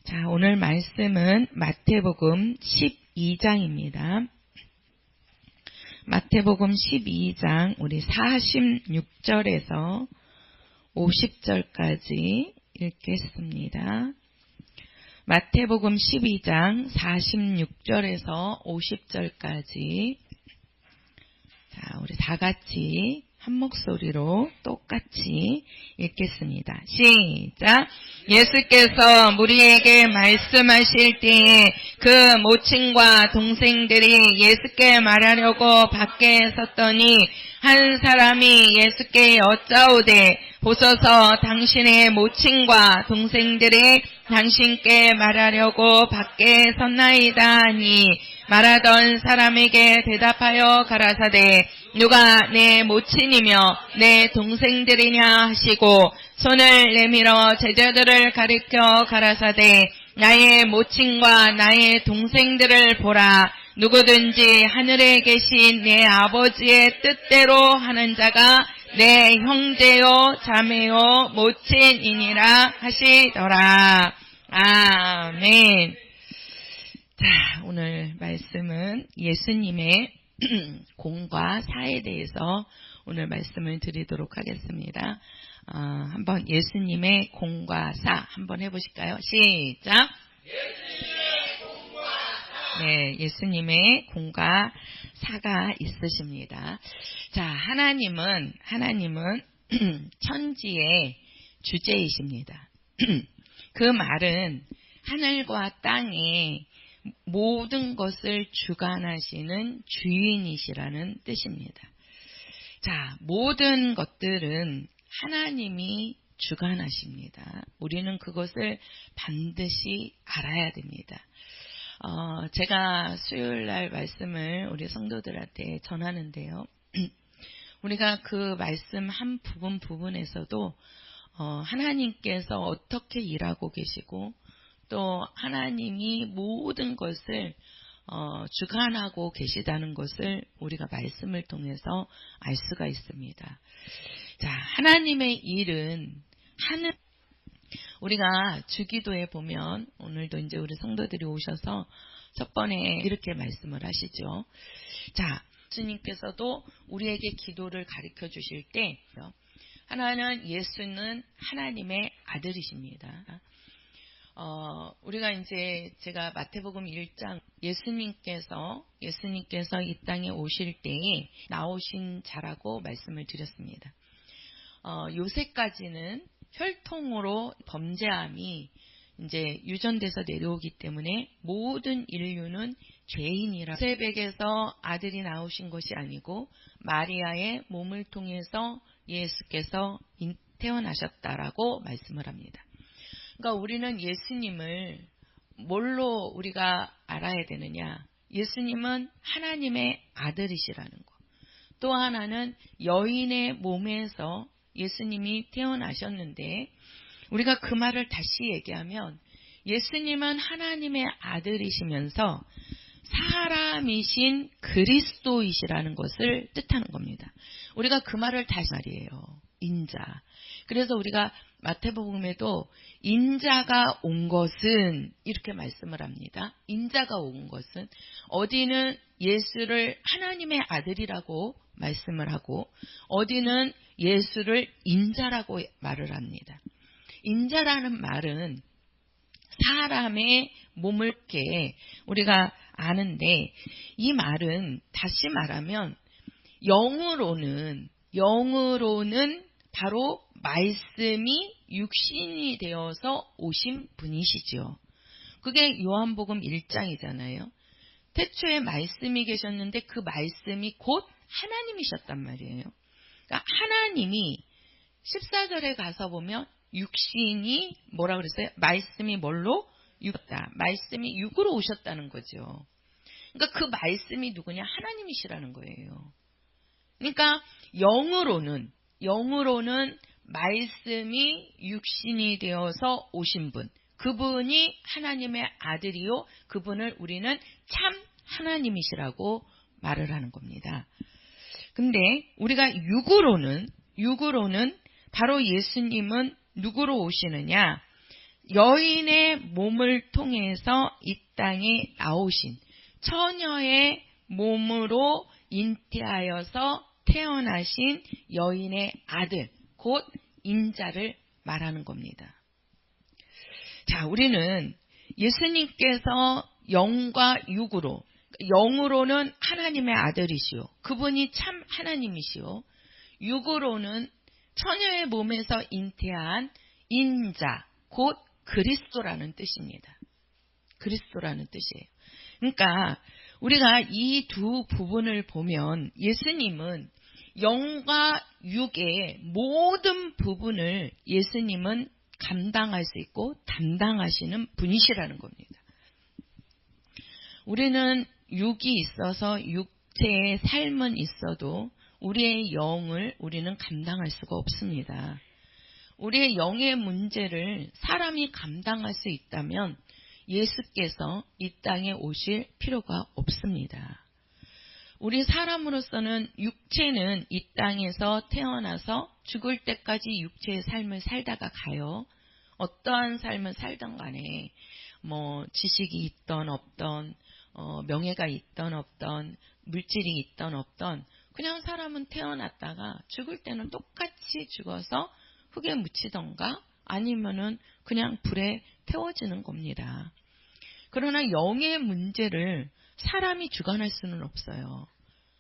자, 오늘 말씀은 마태복음 12장입니다. 마태복음 12장 우리 46절에서 50절까지 읽겠습니다. 마태복음 12장 46절에서 50절까지 자, 우리 다 같이 한 목소리로 똑같이 읽겠습니다. 시작! 예수께서 무리에게 말씀하실 때에 그 모친과 동생들이 예수께 말하려고 밖에 섰더니 한 사람이 예수께 여짜오되 보소서 당신의 모친과 동생들이 당신께 말하려고 밖에 섰나이다 하니 말하던 사람에게 대답하여 가라사대 누가 내 모친이며 내 동생들이냐 하시고 손을 내밀어 제자들을 가리켜 가라사대 나의 모친과 나의 동생들을 보라. 누구든지 하늘에 계신 내 아버지의 뜻대로 하는 자가 내 형제요 자매요 모친이니라 하시더라. 아멘. 자, 오늘 말씀은 예수님의 공과 사에 대해서 오늘 말씀을 드리도록 하겠습니다. 한번 예수님의 공과 사 한번 해보실까요? 시작! 예수님의 공과 사. 네, 예수님의 공과 사가 있으십니다. 자, 하나님은 천지의 주제이십니다. 그 말은 하늘과 땅에 모든 것을 주관하시는 주인이시라는 뜻입니다. 자, 모든 것들은 하나님이 주관하십니다. 우리는 그것을 반드시 알아야 됩니다. 제가 수요일날 말씀을 우리 성도들한테 전하는데요. 우리가 그 말씀 한 부분에서도 하나님께서 어떻게 일하고 계시고 또 하나님이 모든 것을 주관하고 계시다는 것을 우리가 말씀을 통해서 알 수가 있습니다. 자, 하나님의 일은 우리가 주기도에 보면 오늘도 이제 우리 성도들이 오셔서 첫 번에 이렇게 말씀을 하시죠. 자, 예수님께서도 우리에게 기도를 가르쳐 주실 때 하나는 예수는 하나님의 아들이십니다. 우리가 이제 제가 마태복음 1장 예수님께서 이 땅에 오실 때에 나오신 자라고 말씀을 드렸습니다. 요새까지는 혈통으로 범죄함이 이제 유전돼서 내려오기 때문에 모든 인류는 죄인이라 요셉에게서 아들이 나오신 것이 아니고 마리아의 몸을 통해서 예수께서 태어나셨다라고 말씀을 합니다. 그러니까 우리는 예수님을 뭘로 우리가 알아야 되느냐? 예수님은 하나님의 아들이시라는 것. 또 하나는 여인의 몸에서 예수님이 태어나셨는데 우리가 그 말을 다시 얘기하면 예수님은 하나님의 아들이시면서 사람이신 그리스도이시라는 것을 뜻하는 겁니다. 우리가 그 말을 다시 말이에요. 인자. 그래서 우리가 마태복음에도 인자가 온 것은 이렇게 말씀을 합니다. 인자가 온 것은 어디는 예수를 하나님의 아들이라고 말씀을 하고 어디는 예수를 인자라고 말을 합니다. 인자라는 말은 사람의 몸을 깨 우리가 아는데 이 말은 다시 말하면 영으로는 바로 말씀이 육신이 되어서 오신 분이시죠. 그게 요한복음 1장이잖아요. 태초에 말씀이 계셨는데 그 말씀이 곧 하나님이셨단 말이에요. 그러니까 하나님이 14절에 가서 보면 육신이 뭐라 그랬어요? 말씀이 뭘로? 육다. 말씀이 육으로 오셨다는 거죠. 그러니까 그 말씀이 누구냐? 하나님이시라는 거예요. 그러니까 영으로는 말씀이 육신이 되어서 오신 분, 그분이 하나님의 아들이요, 그분을 우리는 참 하나님이시라고 말을 하는 겁니다. 근데 우리가 육으로는 바로 예수님은 누구로 오시느냐? 여인의 몸을 통해서 이 땅에 나오신 처녀의 몸으로 잉태하여서 태어나신 여인의 아들, 곧 인자를 말하는 겁니다. 자, 우리는 예수님께서 영과 육으로, 영으로는 하나님의 아들이시오. 그분이 참 하나님이시오. 육으로는 처녀의 몸에서 잉태한 인자, 곧 그리스도라는 뜻입니다. 그리스도라는 뜻이에요. 그러니까 우리가 이 두 부분을 보면 예수님은 영과 육의 모든 부분을 예수님은 감당할 수 있고 담당하시는 분이시라는 겁니다. 우리는 육이 있어서 육체의 삶은 있어도 우리의 영을 우리는 감당할 수가 없습니다. 우리의 영의 문제를 사람이 감당할 수 있다면 예수께서 이 땅에 오실 필요가 없습니다. 우리 사람으로서는 육체는 이 땅에서 태어나서 죽을 때까지 육체의 삶을 살다가 가요. 어떠한 삶을 살던 간에 지식이 있던 없던 명예가 있던 없던 물질이 있던 없던 그냥 사람은 태어났다가 죽을 때는 똑같이 죽어서 흙에 묻히던가 아니면은 그냥 불에 태워지는 겁니다. 그러나 영의 문제를 사람이 주관할 수는 없어요.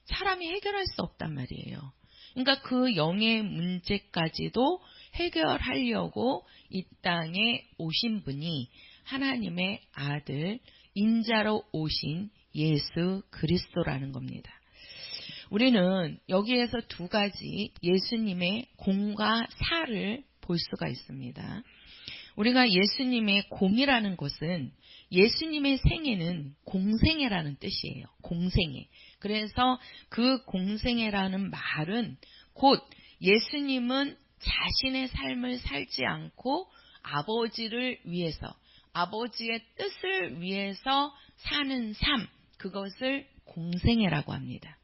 사람이 해결할 수 없단 말이에요. 그러니까 그 영의 문제까지도 해결하려고 이 땅에 오신 분이 하나님의 아들, 인자로 오신 예수 그리스도라는 겁니다. 우리는 여기에서 두 가지 예수님의 공과 사를 볼 수가 있습니다. 우리가 예수님의 공이라는 것은 예수님의 생애는 공생애라는 뜻이에요. 공생애. 그래서 그 공생애라는 말은 곧 예수님은 자신의 삶을 살지 않고 아버지를 위해서, 아버지의 뜻을 위해서 사는 삶, 그것을 공생애라고 합니다.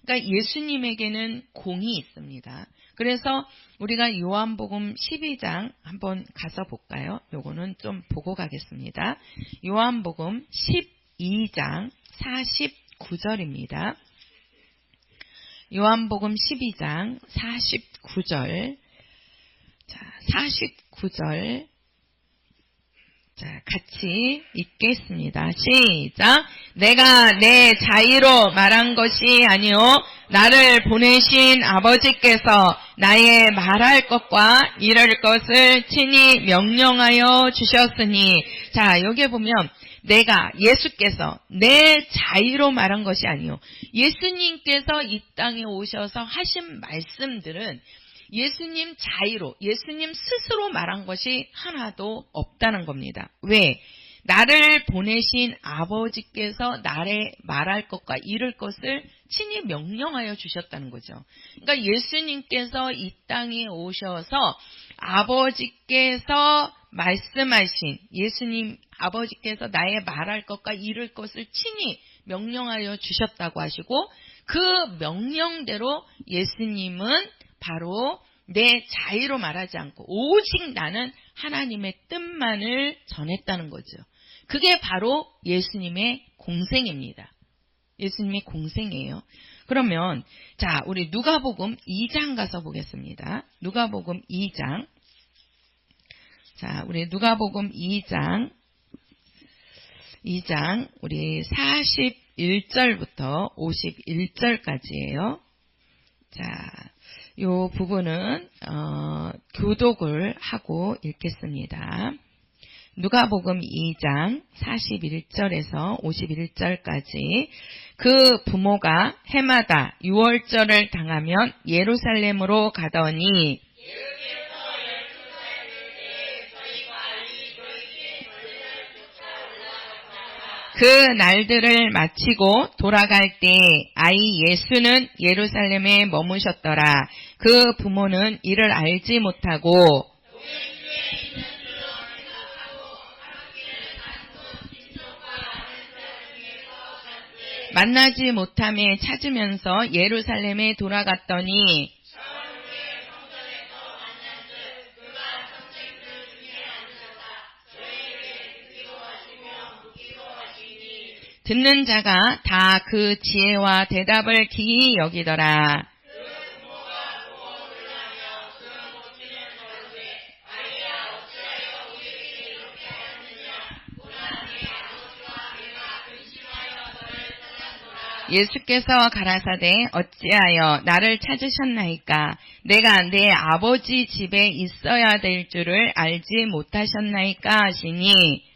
그러니까 예수님에게는 공이 있습니다. 그래서 우리가 요한복음 12장 한번 가서 볼까요? 요거는 좀 보고 가겠습니다. 요한복음 12장 49절입니다. 요한복음 12장 49절. 자, 49절. 자, 같이 읽겠습니다. 시작. 내가 내 자의로 말한 것이 아니요 나를 보내신 아버지께서 나의 말할 것과 이럴 것을 친히 명령하여 주셨으니. 자, 여기에 보면 내가, 예수께서 내 자의로 말한 것이 아니요, 예수님께서 이 땅에 오셔서 하신 말씀들은 예수님 자의로, 예수님 스스로 말한 것이 하나도 없다는 겁니다. 왜? 나를 보내신 아버지께서 나를 말할 것과 이룰 것을 친히 명령하여 주셨다는 거죠. 그러니까 예수님께서 이 땅에 오셔서 아버지께서 말씀하신, 예수님 아버지께서 나의 말할 것과 이룰 것을 친히 명령하여 주셨다고 하시고, 그 명령대로 예수님은 바로 내 자의로 말하지 않고 오직 나는 하나님의 뜻만을 전했다는 거죠. 그게 바로 예수님의 공생입니다. 예수님의 공생이에요. 그러면 자, 우리 누가복음 2장 가서 보겠습니다. 누가복음 2장. 자, 우리 누가복음 2장 우리 41절부터 51절까지예요. 자, 요 부분은 교독을 하고 읽겠습니다. 누가복음 2장 41절에서 51절까지. 그 부모가 해마다 유월절을 당하면 예루살렘으로 가더니 그 날들을 마치고 돌아갈 때 아이 예수는 예루살렘에 머무셨더라. 그 부모는 이를 알지 못하고 만나지 못함에 찾으면서 예루살렘에 돌아갔더니 듣는 자가 다 그 지혜와 대답을 기이 여기더라. 예수께서 가라사대 어찌하여 나를 찾으셨나이까? 내가 내 아버지 집에 있어야 될 줄을 알지 못하셨나이까 하시니,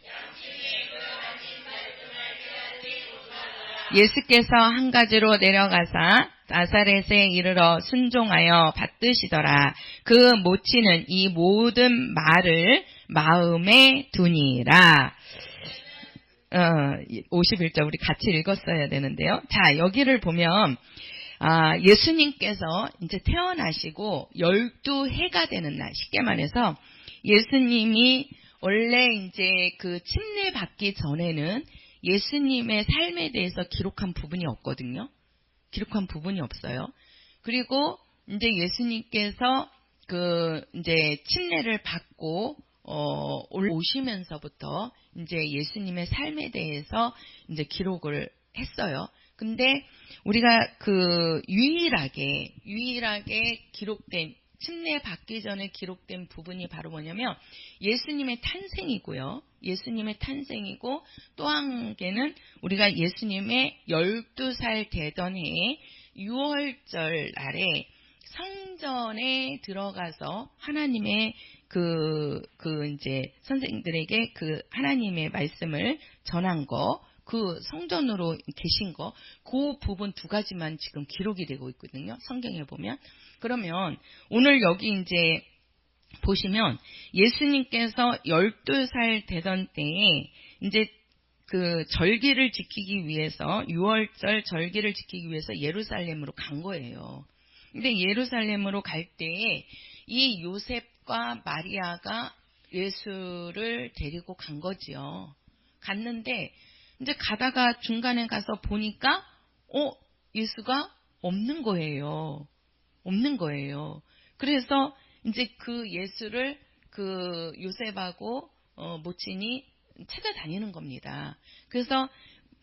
예수께서 한 가지로 내려가사 나사렛에 이르러 순종하여 받드시더라. 그 모치는 이 모든 말을 마음에 두니라. 51절 우리 같이 읽었어야 되는데요. 자, 여기를 보면 예수님께서 이제 태어나시고 12해가 되는 날, 쉽게 말해서 예수님이 원래 이제 그 침례 받기 전에는 예수님의 삶에 대해서 기록한 부분이 없거든요. 기록한 부분이 없어요. 그리고 이제 예수님께서 그 이제 침례를 받고 오시면서부터 이제 예수님의 삶에 대해서 이제 기록을 했어요. 근데 우리가 그 유일하게 기록된 침례 받기 전에 기록된 부분이 바로 뭐냐면 예수님의 탄생이고요. 예수님의 탄생이고 또 한 개는 우리가 예수님의 12살 되던 해에 6월절 날에 성전에 들어가서 하나님의 이제 선생님들에게 그 하나님의 말씀을 전한 거, 그 성전으로 계신 거, 그 부분 두 가지만 지금 기록이 되고 있거든요. 성경에 보면. 그러면 오늘 여기 이제 보시면 예수님께서 12살 되던 때에 이제 그 절기를 지키기 위해서 6월절 절기를 지키기 위해서 예루살렘으로 간 거예요. 근데 예루살렘으로 갈 때에 이 요셉과 마리아가 예수를 데리고 간 거지요. 갔는데 이제 가다가 중간에 가서 보니까 예수가 없는 거예요. 없는 거예요. 그래서 이제 그 예수를 그 요셉하고 모친이 찾아다니는 겁니다. 그래서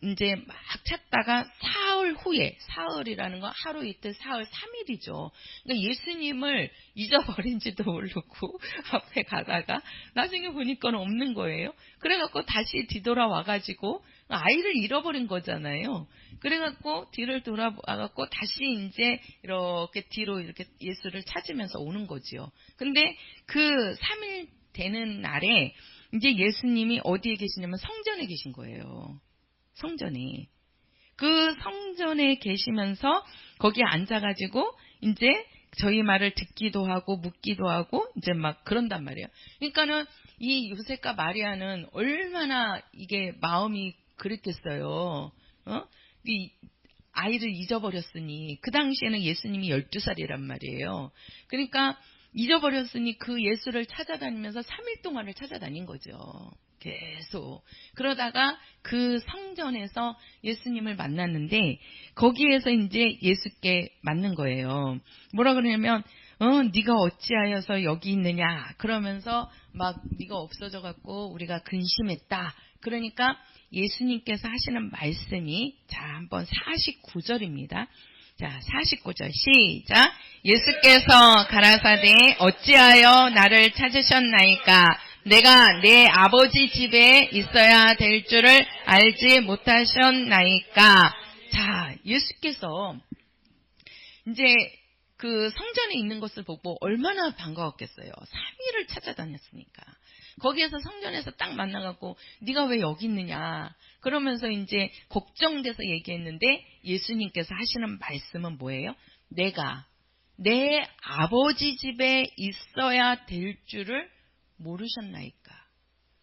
이제 막 찾다가 사흘 후에, 사흘이라는 건 하루 이틀 사흘 3일이죠. 그러니까 예수님을 잊어버린지도 모르고 앞에 가다가 나중에 보니까 없는 거예요. 그래갖고 다시 뒤돌아와가지고 아이를 잃어버린 거잖아요. 그래갖고 뒤를 돌아와갖고 다시 이제 이렇게 뒤로 이렇게 예수를 찾으면서 오는 거지요. 근데 그 3일 되는 날에 이제 예수님이 어디에 계시냐면 성전에 계신 거예요. 성전에. 그 성전에 계시면서 거기에 앉아가지고 이제 저희 말을 듣기도 하고 묻기도 하고 이제 막 그런단 말이에요. 그러니까는 이 요셉과 마리아는 얼마나 이게 마음이 그랬겠어요. 이 아이를 잊어버렸으니 그 당시에는 예수님이 12살이란 말이에요. 그러니까 잊어버렸으니 그 예수를 찾아다니면서 3일 동안을 찾아다닌 거죠. 계속. 그러다가 그 성전에서 예수님을 만났는데 거기에서 이제 예수께 맞는 거예요. 뭐라 그러냐면 네가 어찌하여서 여기 있느냐 그러면서 막 네가 없어져 갖고 우리가 근심했다. 그러니까 예수님께서 하시는 말씀이 자 한번 49절입니다. 자 49절 시작. 예수께서 가라사대 어찌하여 나를 찾으셨나이까? 내가 내 아버지 집에 있어야 될 줄을 알지 못하셨나이까? 자, 예수께서 이제 그 성전에 있는 것을 보고 얼마나 반가웠겠어요. 3일을 찾아다녔으니까. 거기에서 성전에서 딱 만나갖고 네가 왜 여기 있느냐. 그러면서 이제 걱정돼서 얘기했는데 예수님께서 하시는 말씀은 뭐예요? 내가 내 아버지 집에 있어야 될 줄을 모르셨나이까?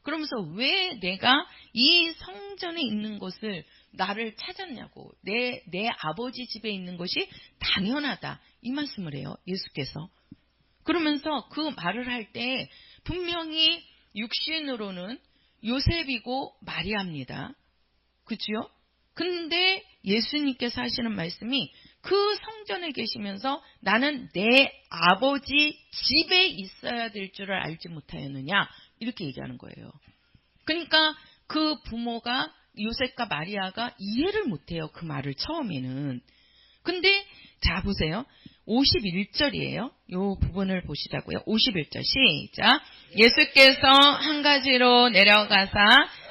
그러면서 왜 내가 이 성전에 있는 것을 나를 찾았냐고. 내 아버지 집에 있는 것이 당연하다. 이 말씀을 해요. 예수께서. 그러면서 그 말을 할 때 분명히 육신으로는 요셉이고 마리아입니다. 그렇죠? 근데 예수님께서 하시는 말씀이 그 성전에 계시면서 나는 내 아버지 집에 있어야 될 줄을 알지 못하였느냐 이렇게 얘기하는 거예요. 그러니까 그 부모가 요셉과 마리아가 이해를 못해요. 그 말을 처음에는. 근데 자 보세요. 51절이에요. 요 부분을 보시자고요. 51절 시작. 예수께서 한 가지로 내려가사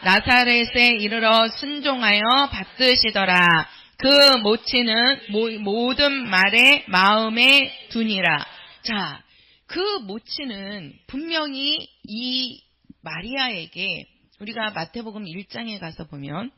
나사렛에 이르러 순종하여 받드시더라. 그 모친은 모든 말에 마음에 두니라. 자, 그 모친은 분명히 이 마리아에게 우리가 마태복음 1장에 가서 보면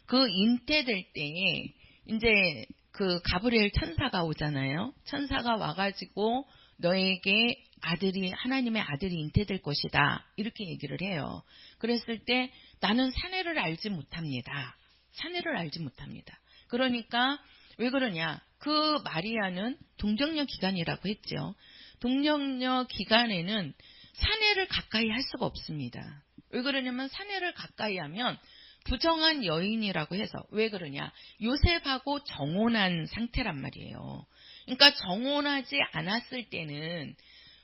그 잉태될 때에 이제 그 가브리엘 천사가 오잖아요. 천사가 와가지고 너에게 하나님의 아들이 잉태될 것이다. 이렇게 얘기를 해요. 그랬을 때 나는 사내를 알지 못합니다. 사내를 알지 못합니다. 그러니까 왜 그러냐? 그 마리아는 동정녀 기간이라고 했죠. 동정녀 기간에는 사내를 가까이 할 수가 없습니다. 왜 그러냐면 사내를 가까이 하면 부정한 여인이라고 해서 왜 그러냐? 요셉하고 정혼한 상태란 말이에요. 그러니까 정혼하지 않았을 때는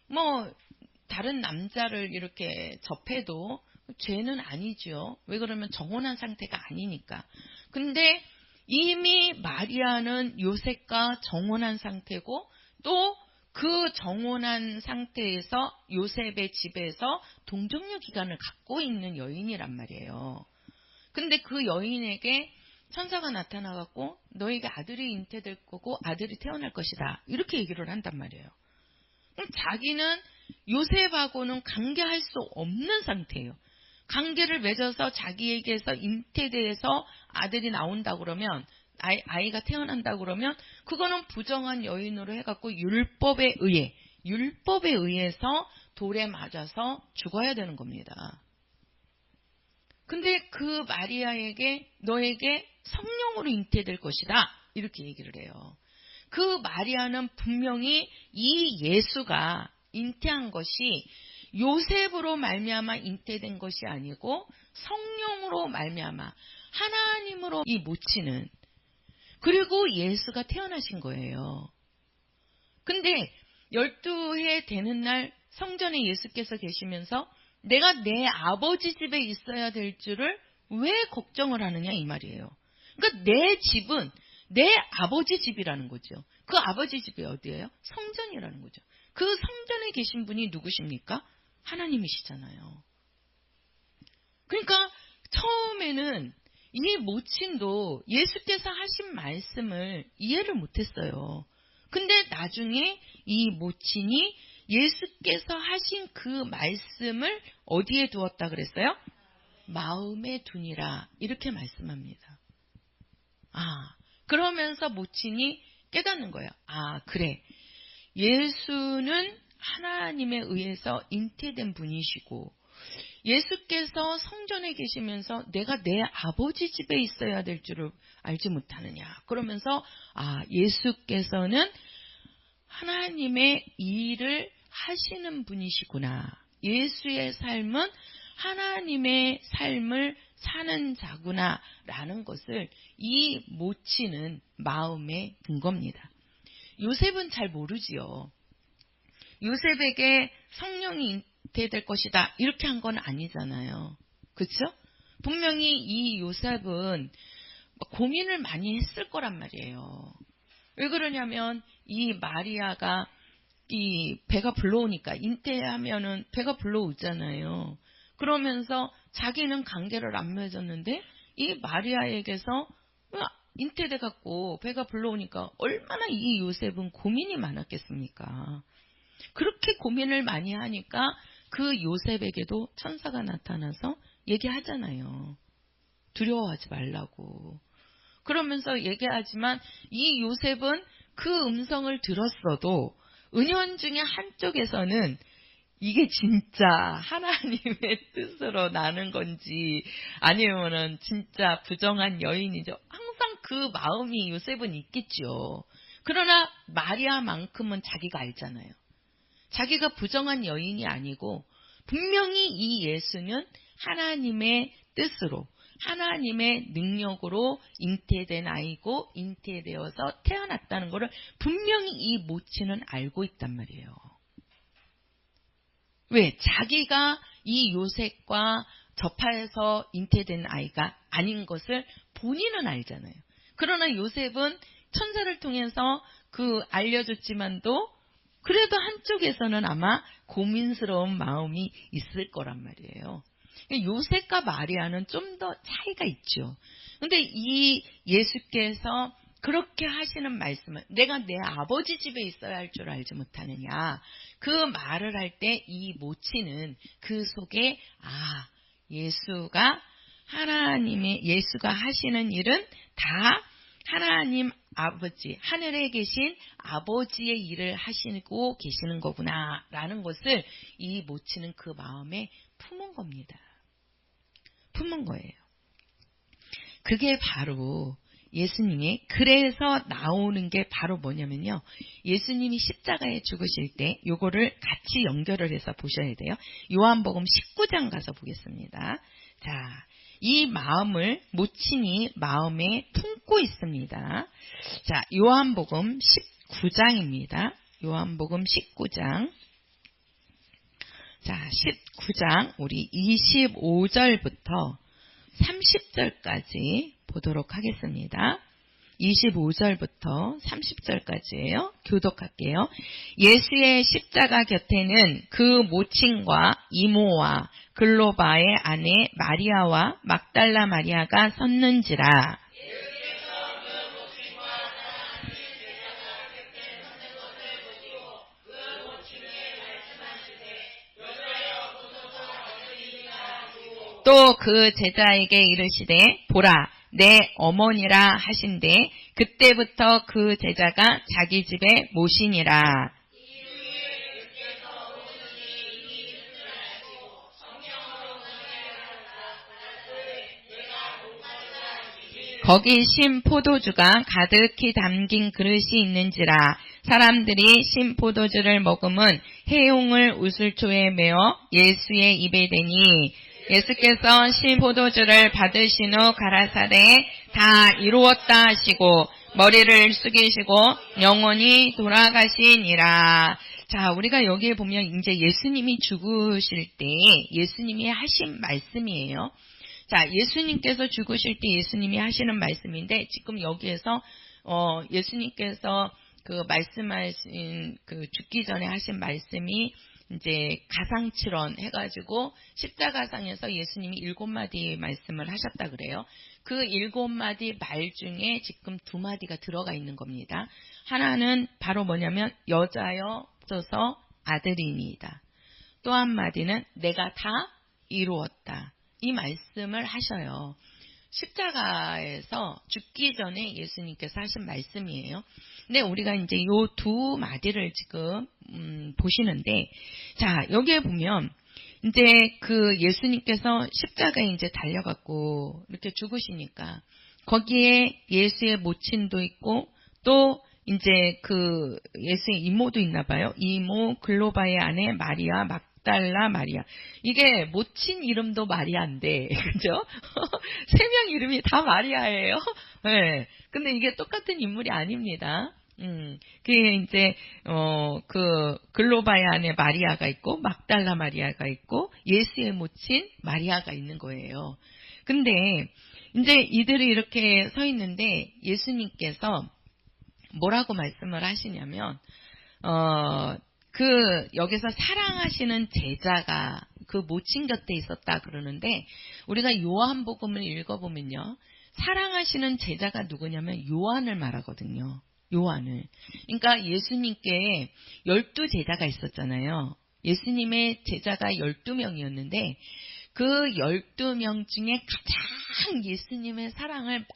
뭐 다른 남자를 이렇게 접해도 죄는 아니죠. 왜 그러면 정혼한 상태가 아니니까. 근데 이미 마리아는 요셉과 정혼한 상태고 또 그 정혼한 상태에서 요셉의 집에서 동정녀 기간을 갖고 있는 여인이란 말이에요. 근데 그 여인에게 천사가 나타나갖고 너에게 아들이 잉태될 거고 아들이 태어날 것이다. 이렇게 얘기를 한단 말이에요. 그럼 자기는 요셉하고는 관계할 수 없는 상태예요. 관계를 맺어서 자기에게서 잉태돼서 아들이 나온다 그러면 아이가 태어난다 그러면 그거는 부정한 여인으로 해갖고 율법에 의해서 돌에 맞아서 죽어야 되는 겁니다. 근데 그 마리아에게 너에게 성령으로 잉태될 것이다. 이렇게 얘기를 해요. 그 마리아는 분명히 이 예수가 잉태한 것이 요셉으로 말미암아 잉태된 것이 아니고 성령으로 말미암아 하나님으로 이 모치는 그리고 예수가 태어나신 거예요. 근데 12해 되는 날 성전에 예수께서 계시면서 내가 내 아버지 집에 있어야 될 줄을 왜 걱정을 하느냐 이 말이에요. 그러니까 내 집은 내 아버지 집이라는 거죠. 그 아버지 집이 어디예요? 성전이라는 거죠. 그 성전에 계신 분이 누구십니까? 하나님이시잖아요. 그러니까 처음에는 이 모친도 예수께서 하신 말씀을 이해를 못했어요. 근데 나중에 이 모친이 예수께서 하신 그 말씀을 어디에 두었다 그랬어요? 마음에 두니라 이렇게 말씀합니다. 그러면서 모친이 깨닫는 거예요. 그래. 예수는 하나님에 의해서 잉태된 분이시고 예수께서 성전에 계시면서 내가 내 아버지 집에 있어야 될 줄을 알지 못하느냐. 그러면서 예수께서는 하나님의 일을 하시는 분이시구나. 예수의 삶은 하나님의 삶을 사는 자구나 라는 것을 이 모치는 마음에 든 겁니다. 요셉은 잘 모르지요. 요셉에게 성령이 잉태될 것이다 이렇게 한 건 아니잖아요. 그렇죠? 분명히 이 요셉은 고민을 많이 했을 거란 말이에요. 왜 그러냐면 이 마리아가 이 배가 불러오니까 잉태하면은 배가 불러오잖아요. 그러면서 자기는 관계를 안 맺었는데 이 마리아에게서 잉태돼 갖고 배가 불러오니까 얼마나 이 요셉은 고민이 많았겠습니까? 그렇게 고민을 많이 하니까 그 요셉에게도 천사가 나타나서 얘기하잖아요. 두려워하지 말라고. 그러면서 얘기하지만 이 요셉은 그 음성을 들었어도 은연중에 한쪽에서는 이게 진짜 하나님의 뜻으로 나는 건지 아니면은 진짜 부정한 여인이죠. 항상 그 마음이 요셉은 있겠죠. 그러나 마리아만큼은 자기가 알잖아요. 자기가 부정한 여인이 아니고 분명히 이 예수는 하나님의 뜻으로 하나님의 능력으로 잉태된 아이고 잉태되어서 태어났다는 것을 분명히 이 모친은 알고 있단 말이에요. 왜? 자기가 이 요셉과 접해서 잉태된 아이가 아닌 것을 본인은 알잖아요. 그러나 요셉은 천사를 통해서 알려줬지만도 그래도 한쪽에서는 아마 고민스러운 마음이 있을 거란 말이에요. 요셉과 마리아는 좀 더 차이가 있죠. 근데 이 예수께서 그렇게 하시는 말씀을 내가 내 아버지 집에 있어야 할 줄 알지 못하느냐. 그 말을 할 때 이 모친은 그 속에 예수가 하시는 일은 다 하나님 아버지, 하늘에 계신 아버지의 일을 하시고 계시는 거구나 라는 것을 이 모친은 그 마음에 품은 겁니다. 품은 거예요. 그게 바로 예수님이 그래서 나오는 게 바로 뭐냐면요. 예수님이 십자가에 죽으실 때 요거를 같이 연결을 해서 보셔야 돼요. 요한복음 19장 가서 보겠습니다. 자, 이 마음을 모친이 마음에 품고 있습니다. 자, 요한복음 19장입니다. 요한복음 19장. 자, 19장 우리 25절부터 30절까지 보도록 하겠습니다. 25절부터 30절까지예요. 교독할게요. 예수의 십자가 곁에는 그 모친과 이모와 글로바의 아내 마리아와 막달라 마리아가 섰는지라. 또 그 제자에게 이르시되 보라 내 어머니라 하신대 그때부터 그 제자가 자기 집에 모시니라. 거기 신 포도주가 가득히 담긴 그릇이 있는지라. 사람들이 신 포도주를 먹음은 해용을 우슬초에 메어 예수의 입에 대니 예수께서 신 포도주를 받으신 후 가라사대 다 이루었다 하시고 머리를 숙이시고 영원히 돌아가시니라. 자, 우리가 여기에 보면 이제 예수님이 죽으실 때 예수님이 하신 말씀이에요. 자, 예수님께서 죽으실 때 예수님이 하시는 말씀인데 지금 여기에서 예수님께서 말씀하신 죽기 전에 하신 말씀이 이제 가상칠언 해가지고 십자가상에서 예수님이 7마디 말씀을 하셨다 그래요. 그 7마디 말 중에 지금 2마디가 들어가 있는 겁니다. 하나는 바로 뭐냐면 여자여 져서 아들이니이다. 또 한마디는 내가 다 이루었다. 이 말씀을 하셔요. 십자가에서 죽기 전에 예수님께서 하신 말씀이에요. 근데 우리가 이제 요 2마디를 지금 보시는데, 자, 여기에 보면 이제 예수님께서 십자가에 이제 달려갖고 이렇게 죽으시니까 거기에 예수의 모친도 있고 또 이제 예수의 이모도 있나 봐요. 이모 글로바의 아내 마리아 막달라 마리아. 이게 모친 이름도 마리아인데, 그죠? 3명 이름이 다 마리아예요. 네. 근데 이게 똑같은 인물이 아닙니다. 그게 이제, 글로바의 아내 마리아가 있고, 막달라 마리아가 있고, 예수의 모친 마리아가 있는 거예요. 근데, 이제 이들이 이렇게 서 있는데, 예수님께서 뭐라고 말씀을 하시냐면, 여기서 사랑하시는 제자가 그 모친 곁에 있었다 그러는데, 우리가 요한복음을 읽어보면요. 사랑하시는 제자가 누구냐면 요한을 말하거든요. 요한을. 그러니까 예수님께 12제자가 있었잖아요. 예수님의 제자가 12명이었는데, 그 12명 중에 가장 예수님의 사랑을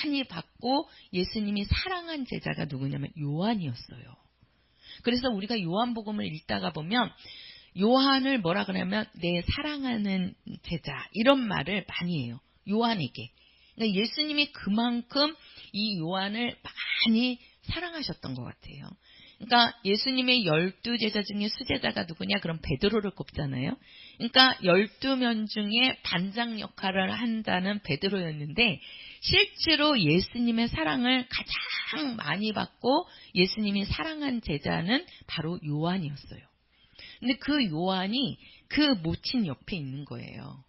많이 받고 예수님이 사랑한 제자가 누구냐면 요한이었어요. 그래서 우리가 요한복음을 읽다가 보면 요한을 뭐라 그러냐면 내 사랑하는 제자 이런 말을 많이 해요. 요한에게. 그러니까 예수님이 그만큼 이 요한을 많이 사랑하셨던 것 같아요. 그러니까 예수님의 12제자 중에 수제자가 누구냐? 그럼 베드로를 꼽잖아요. 그러니까 12명 중에 반장 역할을 한다는 베드로였는데 실제로 예수님의 사랑을 가장 많이 받고 예수님이 사랑한 제자는 바로 요한이었어요. 근데 그 요한이 그 모친 옆에 있는 거예요.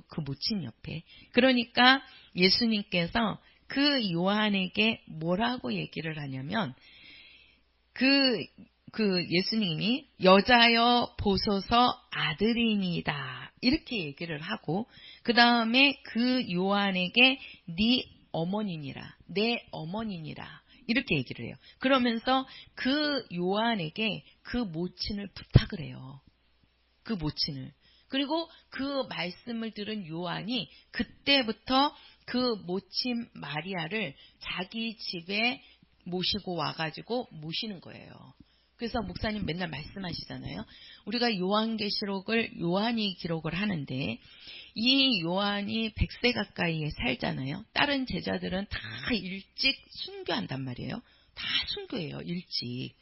그 모친 옆에. 그러니까 예수님께서 그 요한에게 뭐라고 얘기를 하냐면 그 예수님이 여자여 보소서 아들이니이다 이렇게 얘기를 하고 그 다음에 그 요한에게 네 어머니니라 내 어머니니라 이렇게 얘기를 해요. 그러면서 그 요한에게 그 모친을 부탁을 해요. 그 모친을. 그리고 그 말씀을 들은 요한이 그때부터 그 모친 마리아를 자기 집에 모시고 와가지고 모시는 거예요. 그래서 목사님 맨날 말씀하시잖아요. 우리가 요한계시록을 요한이 기록을 하는데 이 요한이 100세 가까이에 살잖아요. 다른 제자들은 다 일찍 순교한단 말이에요. 다 순교해요. 일찍.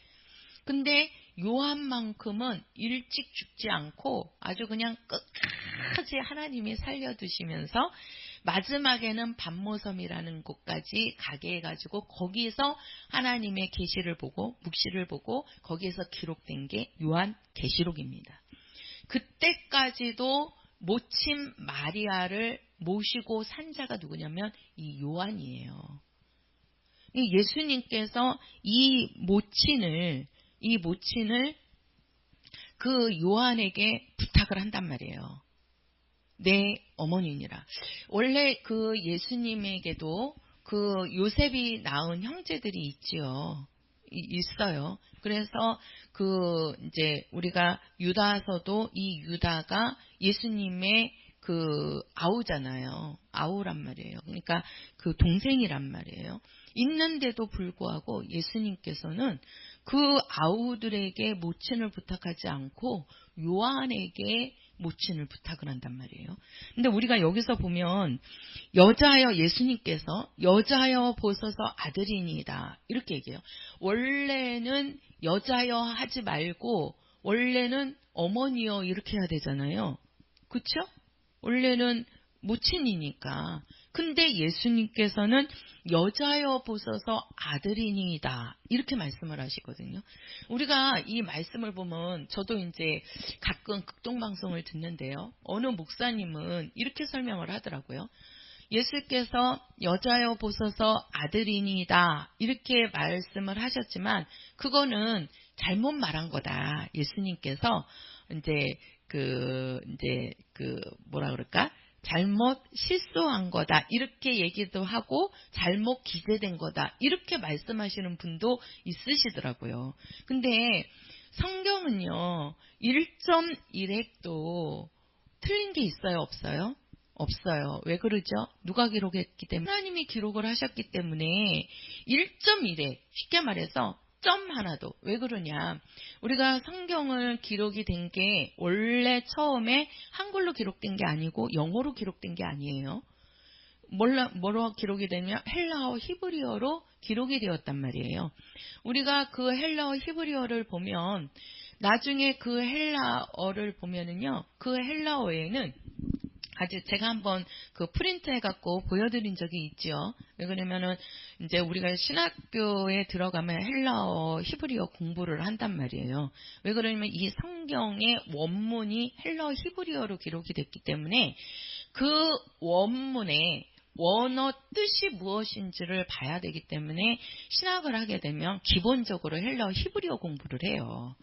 근데 요한만큼은 일찍 죽지 않고 아주 그냥 끝까지 하나님이 살려두시면서 마지막에는 반모섬이라는 곳까지 가게 해가지고 거기서 하나님의 계시를 보고 묵시를 보고 거기에서 기록된 게 요한계시록입니다. 그때까지도 모친 마리아를 모시고 산 자가 누구냐면 이 요한이에요. 예수님께서 이 모친을 그 요한에게 부탁을 한단 말이에요. 내 어머니니라. 원래 그 예수님에게도 그 요셉이 낳은 형제들이 있지요. 있어요. 그래서 그 이제 우리가 유다서도 이 유다가 예수님의 그 아우잖아요. 아우란 말이에요. 그러니까 그 동생이란 말이에요. 있는데도 불구하고 예수님께서는 그 아우들에게 모친을 부탁하지 않고 요한에게 모친을 부탁을 한단 말이에요. 근데 우리가 여기서 보면 여자여 예수님께서 여자여 보소서 아들이니이다 이렇게 얘기해요. 원래는 여자여 하지 말고 원래는 어머니여 이렇게 해야 되잖아요. 그렇죠? 원래는 모친이니까. 근데 예수님께서는 여자여 보소서 아들이니이다 이렇게 말씀을 하시거든요. 우리가 이 말씀을 보면 저도 이제 가끔 극동방송을 듣는데요. 어느 목사님은 이렇게 설명을 하더라고요. 예수께서 여자여 보소서 아들이니이다 이렇게 말씀을 하셨지만 그거는 잘못 말한 거다. 예수님께서 이제 뭐라 그럴까? 잘못 실수한 거다. 이렇게 얘기도 하고 잘못 기재된 거다. 이렇게 말씀하시는 분도 있으시더라고요. 근데 성경은요. 1.1획도 틀린 게 있어요? 없어요? 없어요. 왜 그러죠? 누가 기록했기 때문에? 하나님이 기록을 하셨기 때문에 1.1획 쉽게 말해서 점 하나도. 왜 그러냐? 우리가 성경을 기록이 된 게 원래 처음에 한글로 기록된 게 아니고 영어로 기록된 게 아니에요. 뭐로 기록이 되면 헬라어 히브리어로 기록이 되었단 말이에요. 우리가 그 헬라어 히브리어를 보면 나중에 그 헬라어를 보면은요. 그 헬라어에는 아주 제가 한번 그 프린트 해갖고 보여드린 적이 있죠. 왜 그러냐면은 이제 우리가 신학교에 들어가면 헬라어, 히브리어 공부를 한단 말이에요. 왜 그러냐면 이 성경의 원문이 헬라어, 히브리어로 기록이 됐기 때문에 그 원문의 원어 뜻이 무엇인지를 봐야 되기 때문에 신학을 하게 되면 기본적으로 헬라어, 히브리어 공부를 해요.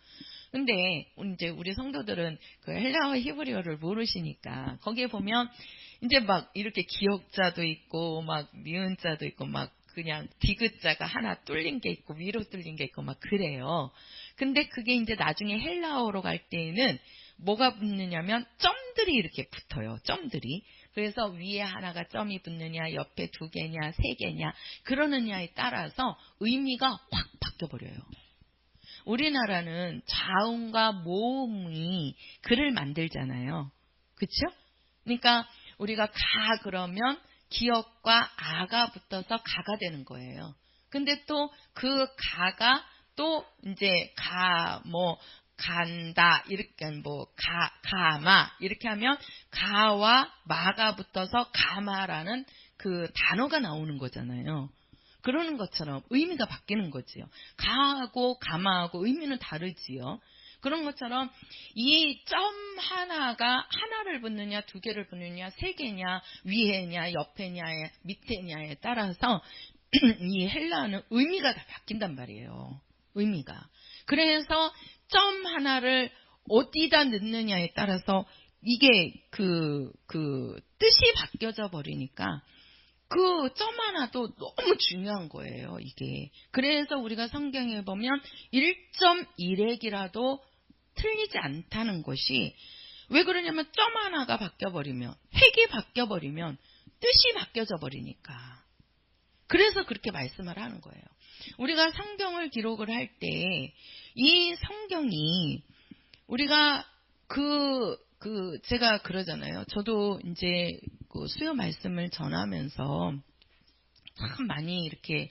근데 이제 우리 성도들은 그 헬라어 히브리어를 모르시니까 거기에 보면 이제 막 이렇게 기역자도 있고 막 미은자도 있고 막 그냥 디귿자가 하나 뚫린 게 있고 위로 뚫린 게 있고 막 그래요. 근데 그게 이제 나중에 헬라어로 갈 때에는 뭐가 붙느냐면 점들이 이렇게 붙어요. 점들이. 그래서 위에 하나가 점이 붙느냐 옆에 2개냐 3개냐 그러느냐에 따라서 의미가 확 바뀌어버려요. 우리나라는 자음과 모음이 글을 만들잖아요. 그렇죠? 그러니까 우리가 가 그러면 기역과 아가 붙어서 가가 되는 거예요. 근데 또 그 가가 또 이제 간다 이렇게 가마 이렇게 하면 가와 마가 붙어서 가마라는 그 단어가 나오는 거잖아요. 그러는 것처럼 의미가 바뀌는 거지요. 가하고 가마하고 의미는 다르지요. 그런 것처럼 이 점 하나가 하나를 붙느냐, 두 개를 붙느냐, 세 개냐, 위에냐, 옆에냐, 밑에냐에 따라서 이 헬라어는 의미가 다 바뀐단 말이에요. 의미가. 그래서 점 하나를 어디다 넣느냐에 따라서 이게 뜻이 바뀌어져 버리니까 그 점 하나도 너무 중요한 거예요, 이게. 그래서 우리가 성경에 보면 1.1핵이라도 틀리지 않다는 것이 왜 그러냐면 점 하나가 바뀌어버리면, 핵이 바뀌어버리면 뜻이 바뀌어져 버리니까. 그래서 그렇게 말씀을 하는 거예요. 우리가 성경을 기록을 할 때 이 성경이 우리가 제가 그러잖아요. 저도 이제 그 수요 말씀을 전하면서 참 많이 이렇게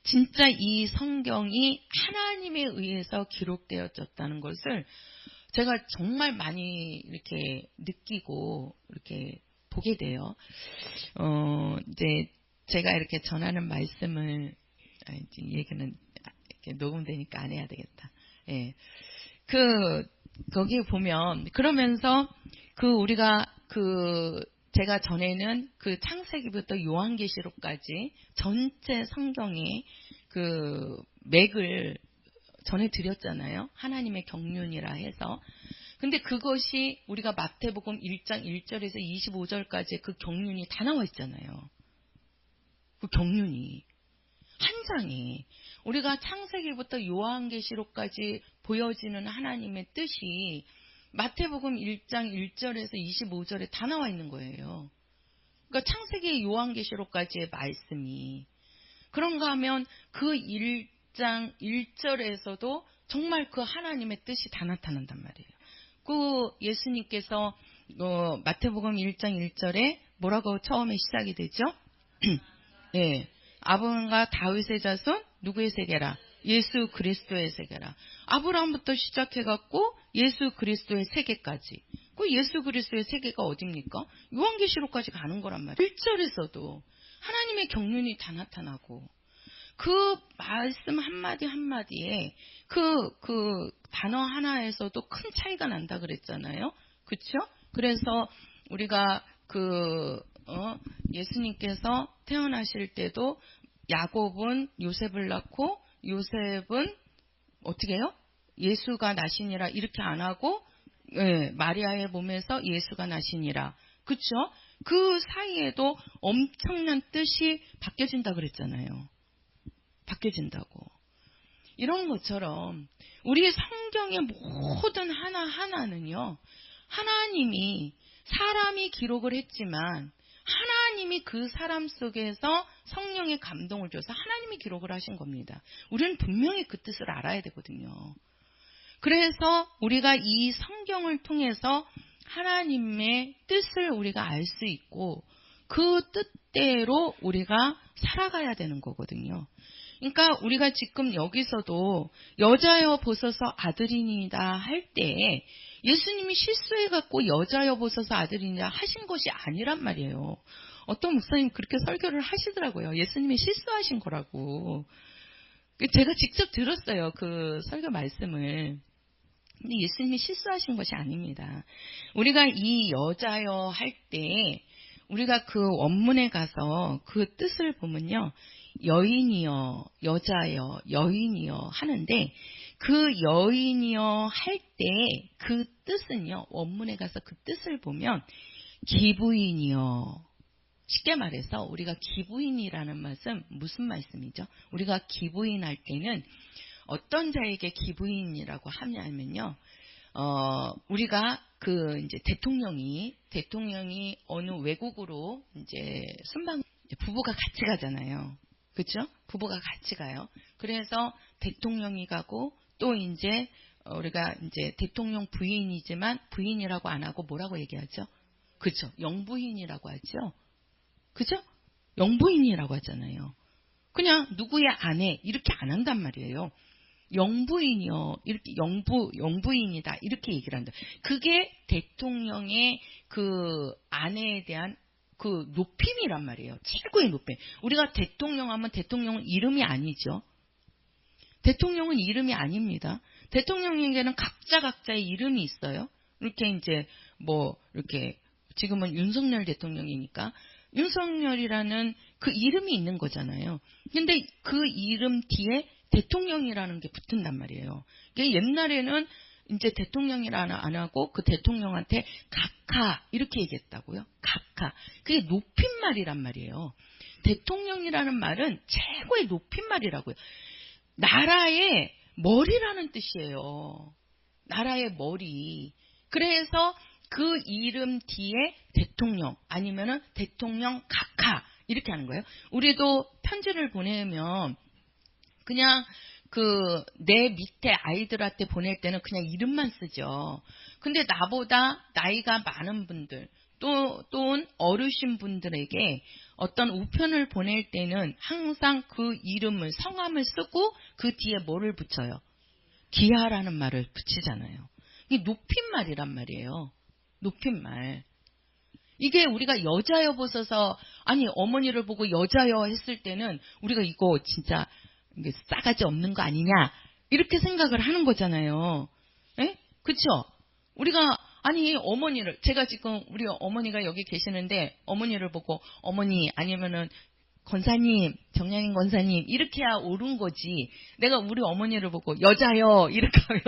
진짜 이 성경이 하나님에 의해서 기록되어졌다는 것을 제가 정말 많이 이렇게 느끼고 이렇게 보게 돼요. 이제 제가 이렇게 전하는 말씀을 이제 얘기는 이렇게 녹음되니까 안 해야 되겠다. 예. 거기 보면 그러면서 우리가 제가 전에는 창세기부터 요한계시록까지 전체 성경의 맥을 전해드렸잖아요. 하나님의 경륜이라 해서. 근데 그것이 우리가 마태복음 1장 1절에서 25절까지 그 경륜이 다 나와 있잖아요. 그 경륜이. 한 장에 우리가 창세기부터 요한계시록까지 보여지는 하나님의 뜻이 마태복음 1장 1절에서 25절에 다 나와 있는 거예요. 그러니까 창세기 요한계시록까지의 말씀이. 그런가 하면 그 1장 1절에서도 정말 그 하나님의 뜻이 다 나타난단 말이에요. 예수님께서 마태복음 1장 1절에 뭐라고 처음에 시작이 되죠? 네. 아브라함과 다윗의 자손 누구의 세계라? 예수 그리스도의 세계라. 아브라함부터 시작해갖고 예수 그리스도의 세계까지. 그 예수 그리스도의 세계가 어딥니까? 요한계시록까지 가는 거란 말이에요. 1절에서도 하나님의 경륜이 다 나타나고 그 말씀 한마디 한마디에 그 단어 하나에서도 큰 차이가 난다 그랬잖아요. 그쵸? 그래서 우리가 예수님께서 태어나실 때도 야곱은 요셉을 낳고 요셉은 어떻게 해요? 예수가 나시니라 이렇게 안 하고 마리아의 몸에서 예수가 나시니라. 그쵸? 그 사이에도 엄청난 뜻이 바뀌어진다 그랬잖아요. 바뀌어진다고. 이런 것처럼 우리 성경의 모든 하나하나는요. 하나님이 사람이 기록을 했지만 하나님이 그 사람 속에서 성령의 감동을 줘서 하나님이 기록을 하신 겁니다. 우리는 분명히 그 뜻을 알아야 되거든요. 그래서 우리가 이 성경을 통해서 하나님의 뜻을 우리가 알 수 있고 그 뜻대로 우리가 살아가야 되는 거거든요. 그러니까 우리가 지금 여기서도 여자여 보소서 아들이니이다 할 때 예수님이 실수해갖고 여자여 보소서 아들이니이다 하신 것이 아니란 말이에요. 어떤 목사님 그렇게 설교를 하시더라고요. 예수님이 실수하신 거라고. 제가 직접 들었어요. 그 설교 말씀을. 근데 예수님이 실수하신 것이 아닙니다. 우리가 이 여자여 할 때 우리가 그 원문에 가서 그 뜻을 보면요. 여인이여, 여자여, 여인이여 하는데 그 여인이여 할 때 그 뜻은요. 원문에 가서 그 뜻을 보면 기부인이여. 쉽게 말해서 우리가 기부인이라는 말씀 무슨 말씀이죠? 우리가 기부인 할 때는 어떤 자에게 기부인이라고 하냐면요. 우리가 이제 대통령이 어느 외국으로 이제 순방 부부가 같이 가잖아요. 그렇죠? 부부가 같이 가요. 그래서 대통령이 가고 또 이제 우리가 이제 대통령 부인이지만 부인이라고 안 하고 뭐라고 얘기하죠? 그렇죠? 영부인이라고 하죠. 그죠? 영부인이라고 하잖아요. 그냥 누구의 아내 이렇게 안 한단 말이에요. 영부인이요. 이렇게 영부인이다. 이렇게 얘기를 한다. 그게 대통령의 그 아내에 대한 그 높임이란 말이에요. 최고의 높임. 우리가 대통령 하면 대통령은 이름이 아니죠. 대통령은 이름이 아닙니다. 대통령에게는 각자의 이름이 있어요. 이렇게 이제 이렇게 지금은 윤석열 대통령이니까 윤석열이라는 그 이름이 있는 거잖아요. 근데 그 이름 뒤에 대통령이라는 게 붙은단 말이에요. 이게 옛날에는 이제 대통령이라 안 하고 그 대통령한테 각하 이렇게 얘기했다고요. 각하. 그게 높임말이란 말이에요. 대통령이라는 말은 최고의 높임말이라고요. 나라의 머리라는 뜻이에요. 나라의 머리. 그래서 그 이름 뒤에 대통령 아니면은 대통령 각하 이렇게 하는 거예요. 우리도 편지를 보내면 그냥 내 밑에 아이들한테 보낼 때는 그냥 이름만 쓰죠. 근데 나보다 나이가 많은 분들, 또는 어르신 분들에게 어떤 우편을 보낼 때는 항상 그 이름을, 성함을 쓰고 그 뒤에 뭐를 붙여요? 기하라는 말을 붙이잖아요. 이게 높임말이란 말이에요. 높임말. 이게 우리가 여자여 보셔서, 아니, 어머니를 보고 여자여 했을 때는 우리가 이거 진짜 이게 싸가지 없는 거 아니냐 이렇게 생각을 하는 거잖아요. 에? 그쵸? 우리가 아니 어머니를 제가 지금 우리 어머니가 여기 계시는데 어머니를 보고 어머니 아니면은 권사님, 정량인 권사님 이렇게야 옳은 거지. 내가 우리 어머니를 보고 여자요 이렇게 하면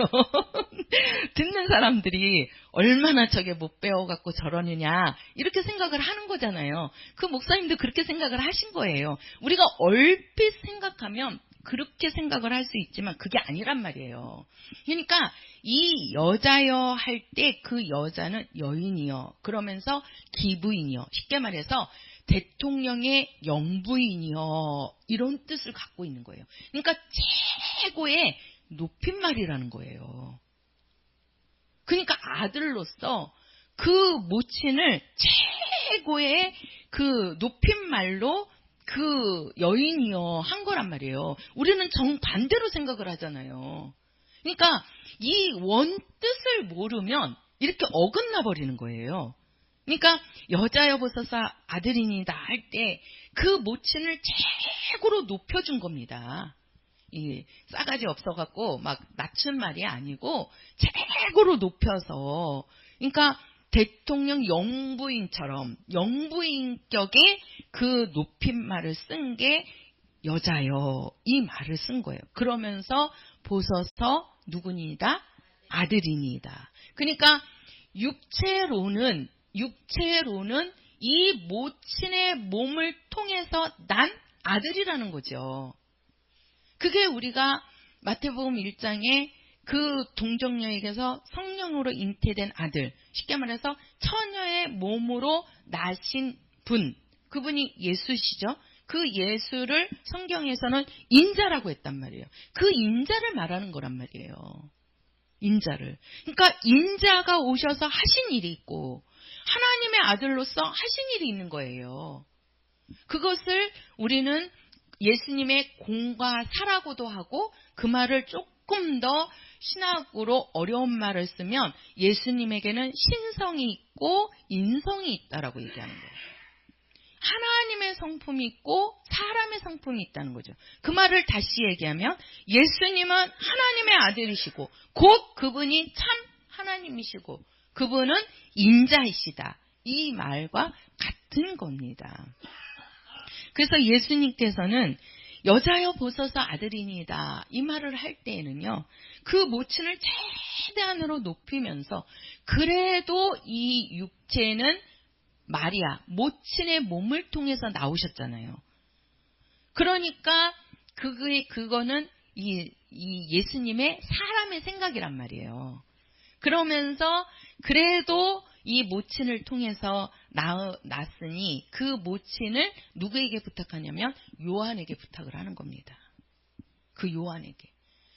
듣는 사람들이 얼마나 저게 못 배워갖고 저러느냐 이렇게 생각을 하는 거잖아요. 그 목사님도 그렇게 생각을 하신 거예요. 우리가 얼핏 생각하면 그렇게 생각을 할 수 있지만 그게 아니란 말이에요. 그러니까 이 여자여 할 때 그 여자는 여인이요. 그러면서 기부인이요. 쉽게 말해서 대통령의 영부인이요. 이런 뜻을 갖고 있는 거예요. 그러니까 최고의 높임말이라는 거예요. 그러니까 아들로서 그 모친을 최고의 그 높임말로 그 여인이요 한 거란 말이에요. 우리는 정반대로 생각을 하잖아요. 그러니까 이 원뜻을 모르면 이렇게 어긋나 버리는 거예요. 그러니까 여자여 보소서 아들이니다 할 때 그 모친을 최고로 높여준 겁니다. 이 싸가지 없어갖고 막 낮춘 말이 아니고 최고로 높여서, 그러니까 대통령 영부인처럼 영부인격의 그 높임말을 쓴 게 여자여 이 말을 쓴 거예요. 그러면서 보소서 누구니다? 아들이니다. 그러니까 육체로는 이 모친의 몸을 통해서 난 아들이라는 거죠. 그게 우리가 마태복음 1장에 그 동정녀에게서 성령으로 잉태된 아들, 쉽게 말해서 처녀의 몸으로 나신 분, 그분이 예수시죠. 그 예수를 성경에서는 인자라고 했단 말이에요. 그 인자를 말하는 거란 말이에요. 인자를. 그러니까 인자가 오셔서 하신 일이 있고 하나님의 아들로서 하신 일이 있는 거예요. 그것을 우리는 예수님의 공과 사라고도 하고, 그 말을 조금 더 신학으로 어려운 말을 쓰면 예수님에게는 신성이 있고 인성이 있다라고 얘기하는 거예요. 하나님의 성품이 있고 사람의 성품이 있다는 거죠. 그 말을 다시 얘기하면 예수님은 하나님의 아들이시고 곧 그분이 참 하나님이시고 그분은 인자이시다. 이 말과 같은 겁니다. 그래서 예수님께서는 여자여 보소서 아들이니다 이 말을 할 때에는요, 그 모친을 최대한으로 높이면서 그래도 이 육체는 마리아 모친의 몸을 통해서 나오셨잖아요. 그러니까 그거는 이 예수님의 사람의 생각이란 말이에요. 그러면서 그래도 이 모친을 통해서 낳았으니 그 모친을 누구에게 부탁하냐면 요한에게 부탁을 하는 겁니다. 그 요한에게.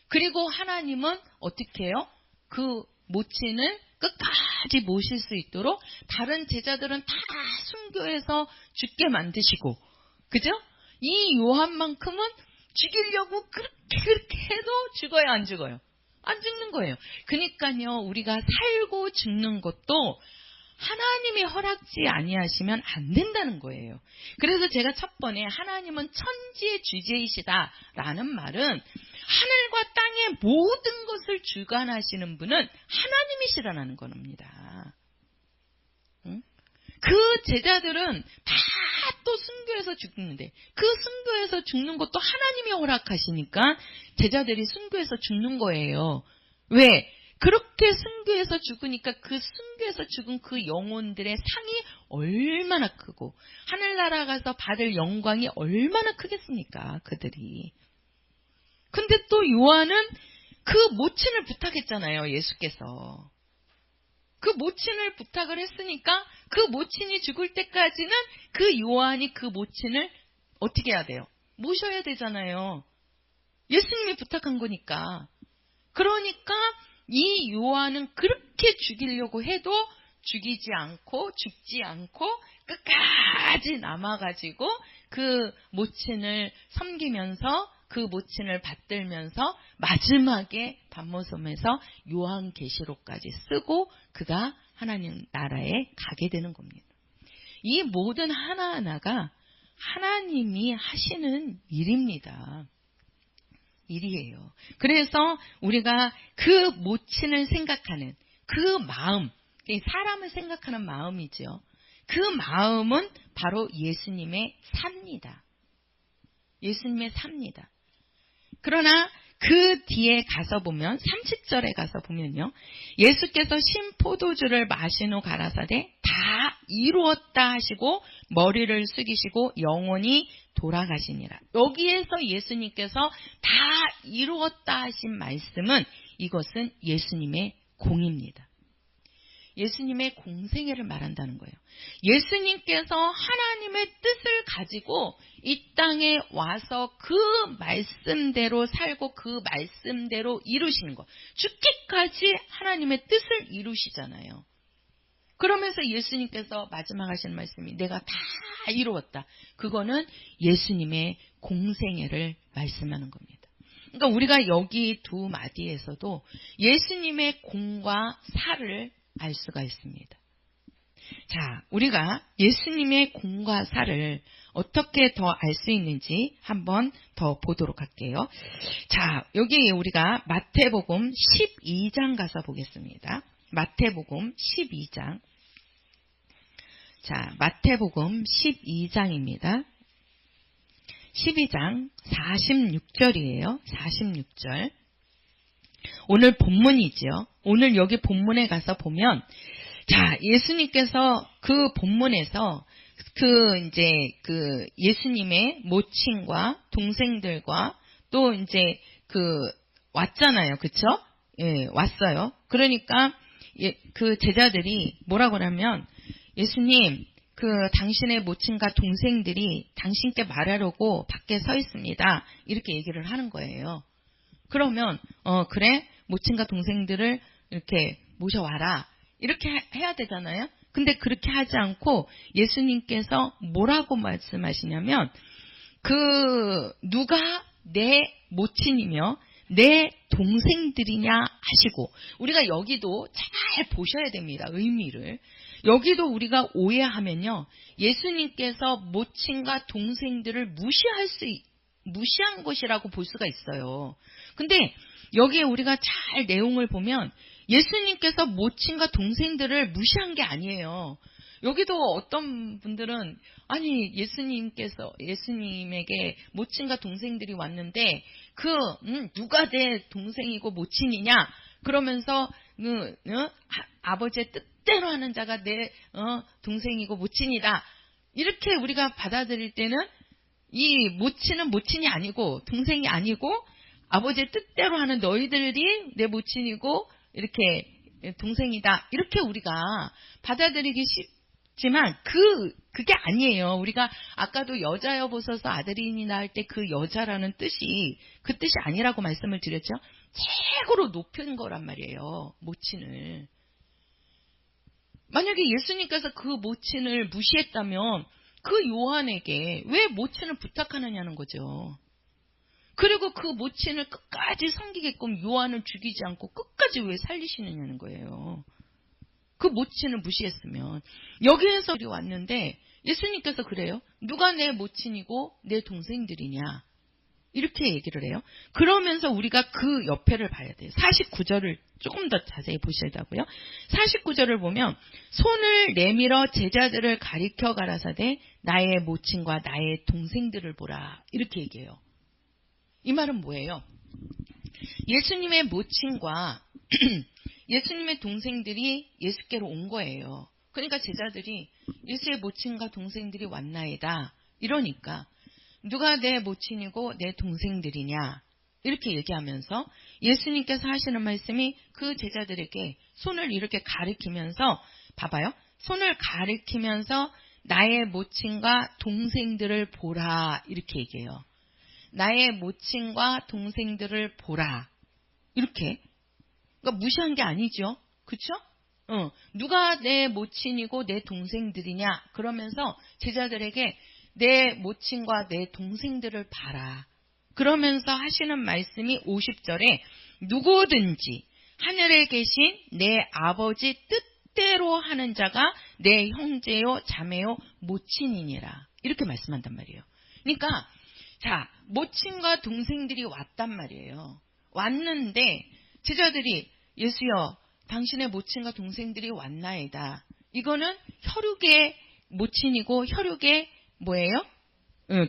그리고 하나님은 어떻게 해요? 그 모친을 끝까지 모실 수 있도록 다른 제자들은 다 순교해서 죽게 만드시고, 그죠? 이 요한만큼은 죽이려고 그렇게 해도 죽어요, 안 죽어요? 안 죽는 거예요. 그러니까요, 우리가 살고 죽는 것도 하나님이 허락지 아니하시면 안 된다는 거예요. 그래서 제가 첫 번에 하나님은 천지의 주제이시다라는 말은 하늘과 땅의 모든 것을 주관하시는 분은 하나님이시라는 겁니다. 응? 그 제자들은 다 또 순교해서 죽는데, 그 순교해서 죽는 것도 하나님이 허락하시니까 제자들이 순교해서 죽는 거예요. 왜? 그렇게 순교해서 죽으니까 그 순교해서 죽은 그 영혼들의 상이 얼마나 크고 하늘나라 가서 받을 영광이 얼마나 크겠습니까? 그들이. 근데 또 요한은 그 모친을 부탁했잖아요. 예수께서. 그 모친을 부탁을 했으니까 그 모친이 죽을 때까지는 그 요한이 그 모친을 어떻게 해야 돼요? 모셔야 되잖아요. 예수님이 부탁한 거니까. 그러니까 이 요한은 그렇게 죽이려고 해도 죽이지 않고 죽지 않고 끝까지 남아가지고 그 모친을 섬기면서 그 모친을 받들면서 마지막에 밤모섬에서 요한계시록까지 쓰고 그가 하나님 나라에 가게 되는 겁니다. 이 모든 하나하나가 하나님이 하시는 일입니다. 일이에요. 그래서 우리가 그 모친을 생각하는 그 마음, 사람을 생각하는 마음이죠. 그 마음은 바로 예수님의 삽니다. 예수님의 삽니다. 그러나 그 뒤에 가서 보면 30절에 가서 보면요. 예수께서 신 포도주를 마신 후 가라사대 다 이루었다 하시고 머리를 숙이시고 영원히 돌아가시니라. 여기에서 예수님께서 다 이루었다 하신 말씀은 이것은 예수님의 공입니다. 예수님의 공생애를 말한다는 거예요. 예수님께서 하나님의 뜻을 가지고 이 땅에 와서 그 말씀대로 살고 그 말씀대로 이루시는 거. 죽기까지 하나님의 뜻을 이루시잖아요. 그러면서 예수님께서 마지막 하시는 말씀이 내가 다 이루었다. 그거는 예수님의 공생애를 말씀하는 겁니다. 그러니까 우리가 여기 두 마디에서도 예수님의 공과 사를 알 수가 있습니다. 자, 우리가 예수님의 공과 사를 어떻게 더 알 수 있는지 한번 더 보도록 할게요. 자, 여기 우리가 마태복음 12장 가서 보겠습니다. 마태복음 12장. 자, 마태복음 12장입니다. 12장 46절이에요. 46절. 오늘 본문이죠. 오늘 여기 본문에 가서 보면, 자, 예수님께서 그 본문에서 그 예수님의 모친과 동생들과 또 이제 왔잖아요. 그쵸? 예, 왔어요. 그러니까, 그 제자들이 뭐라고 하냐면, 예수님, 당신의 모친과 동생들이 당신께 말하려고 밖에 서 있습니다. 이렇게 얘기를 하는 거예요. 그러면 그래? 모친과 동생들을 이렇게 모셔와라. 이렇게 해야 되잖아요. 근데 그렇게 하지 않고 예수님께서 뭐라고 말씀하시냐면 누가 내 모친이며 내 동생들이냐 하시고, 우리가 여기도 잘 보셔야 됩니다. 의미를. 여기도 우리가 오해하면요, 예수님께서 모친과 동생들을 무시한 것이라고 볼 수가 있어요. 근데 여기에 우리가 잘 내용을 보면 예수님께서 모친과 동생들을 무시한 게 아니에요. 여기도 어떤 분들은 아니 예수님에게 모친과 동생들이 왔는데 누가 내 동생이고 모친이냐 그러면서 아버지의 뜻대로 하는 자가 내 동생이고 모친이다. 이렇게 우리가 받아들일 때는 이 모친은 모친이 아니고 동생이 아니고 아버지의 뜻대로 하는 너희들이 내 모친이고 이렇게 동생이다. 이렇게 우리가 받아들이기 쉽지만 그게 아니에요. 우리가 아까도 여자여 보소서 아들이니나 할 때 그 여자라는 뜻이 그 뜻이 아니라고 말씀을 드렸죠. 최고로 높은 거란 말이에요. 모친을. 만약에 예수님께서 그 모친을 무시했다면 그 요한에게 왜 모친을 부탁하느냐는 거죠. 그리고 그 모친을 끝까지 섬기게끔 요한을 죽이지 않고 끝까지 왜 살리시느냐는 거예요. 그 모친을 무시했으면. 여기에서 왔는데 예수님께서 그래요. 누가 내 모친이고 내 동생들이냐. 이렇게 얘기를 해요. 그러면서 우리가 그 옆에를 봐야 돼요. 49절을 조금 더 자세히 보시자고요. 49절을 보면 손을 내밀어 제자들을 가리켜 가라사대 나의 모친과 나의 동생들을 보라. 이렇게 얘기해요. 이 말은 뭐예요? 예수님의 모친과 예수님의 동생들이 예수께로 온 거예요. 그러니까 제자들이 예수의 모친과 동생들이 왔나이다. 이러니까 누가 내 모친이고 내 동생들이냐 이렇게 얘기하면서 예수님께서 하시는 말씀이 그 제자들에게 손을 이렇게 가리키면서 봐봐요. 손을 가리키면서 나의 모친과 동생들을 보라 이렇게 얘기해요. 나의 모친과 동생들을 보라 이렇게. 그러니까 무시한 게 아니죠. 그렇죠? 누가 내 모친이고 내 동생들이냐 그러면서 제자들에게 내 모친과 내 동생들을 봐라. 그러면서 하시는 말씀이 50절에 누구든지 하늘에 계신 내 아버지 뜻대로 하는 자가 내 형제요 자매요 모친이니라. 이렇게 말씀한단 말이에요. 그러니까 자, 모친과 동생들이 왔단 말이에요. 왔는데 제자들이 예수여 당신의 모친과 동생들이 왔나이다. 이거는 혈육의 모친이고 혈육의 뭐예요?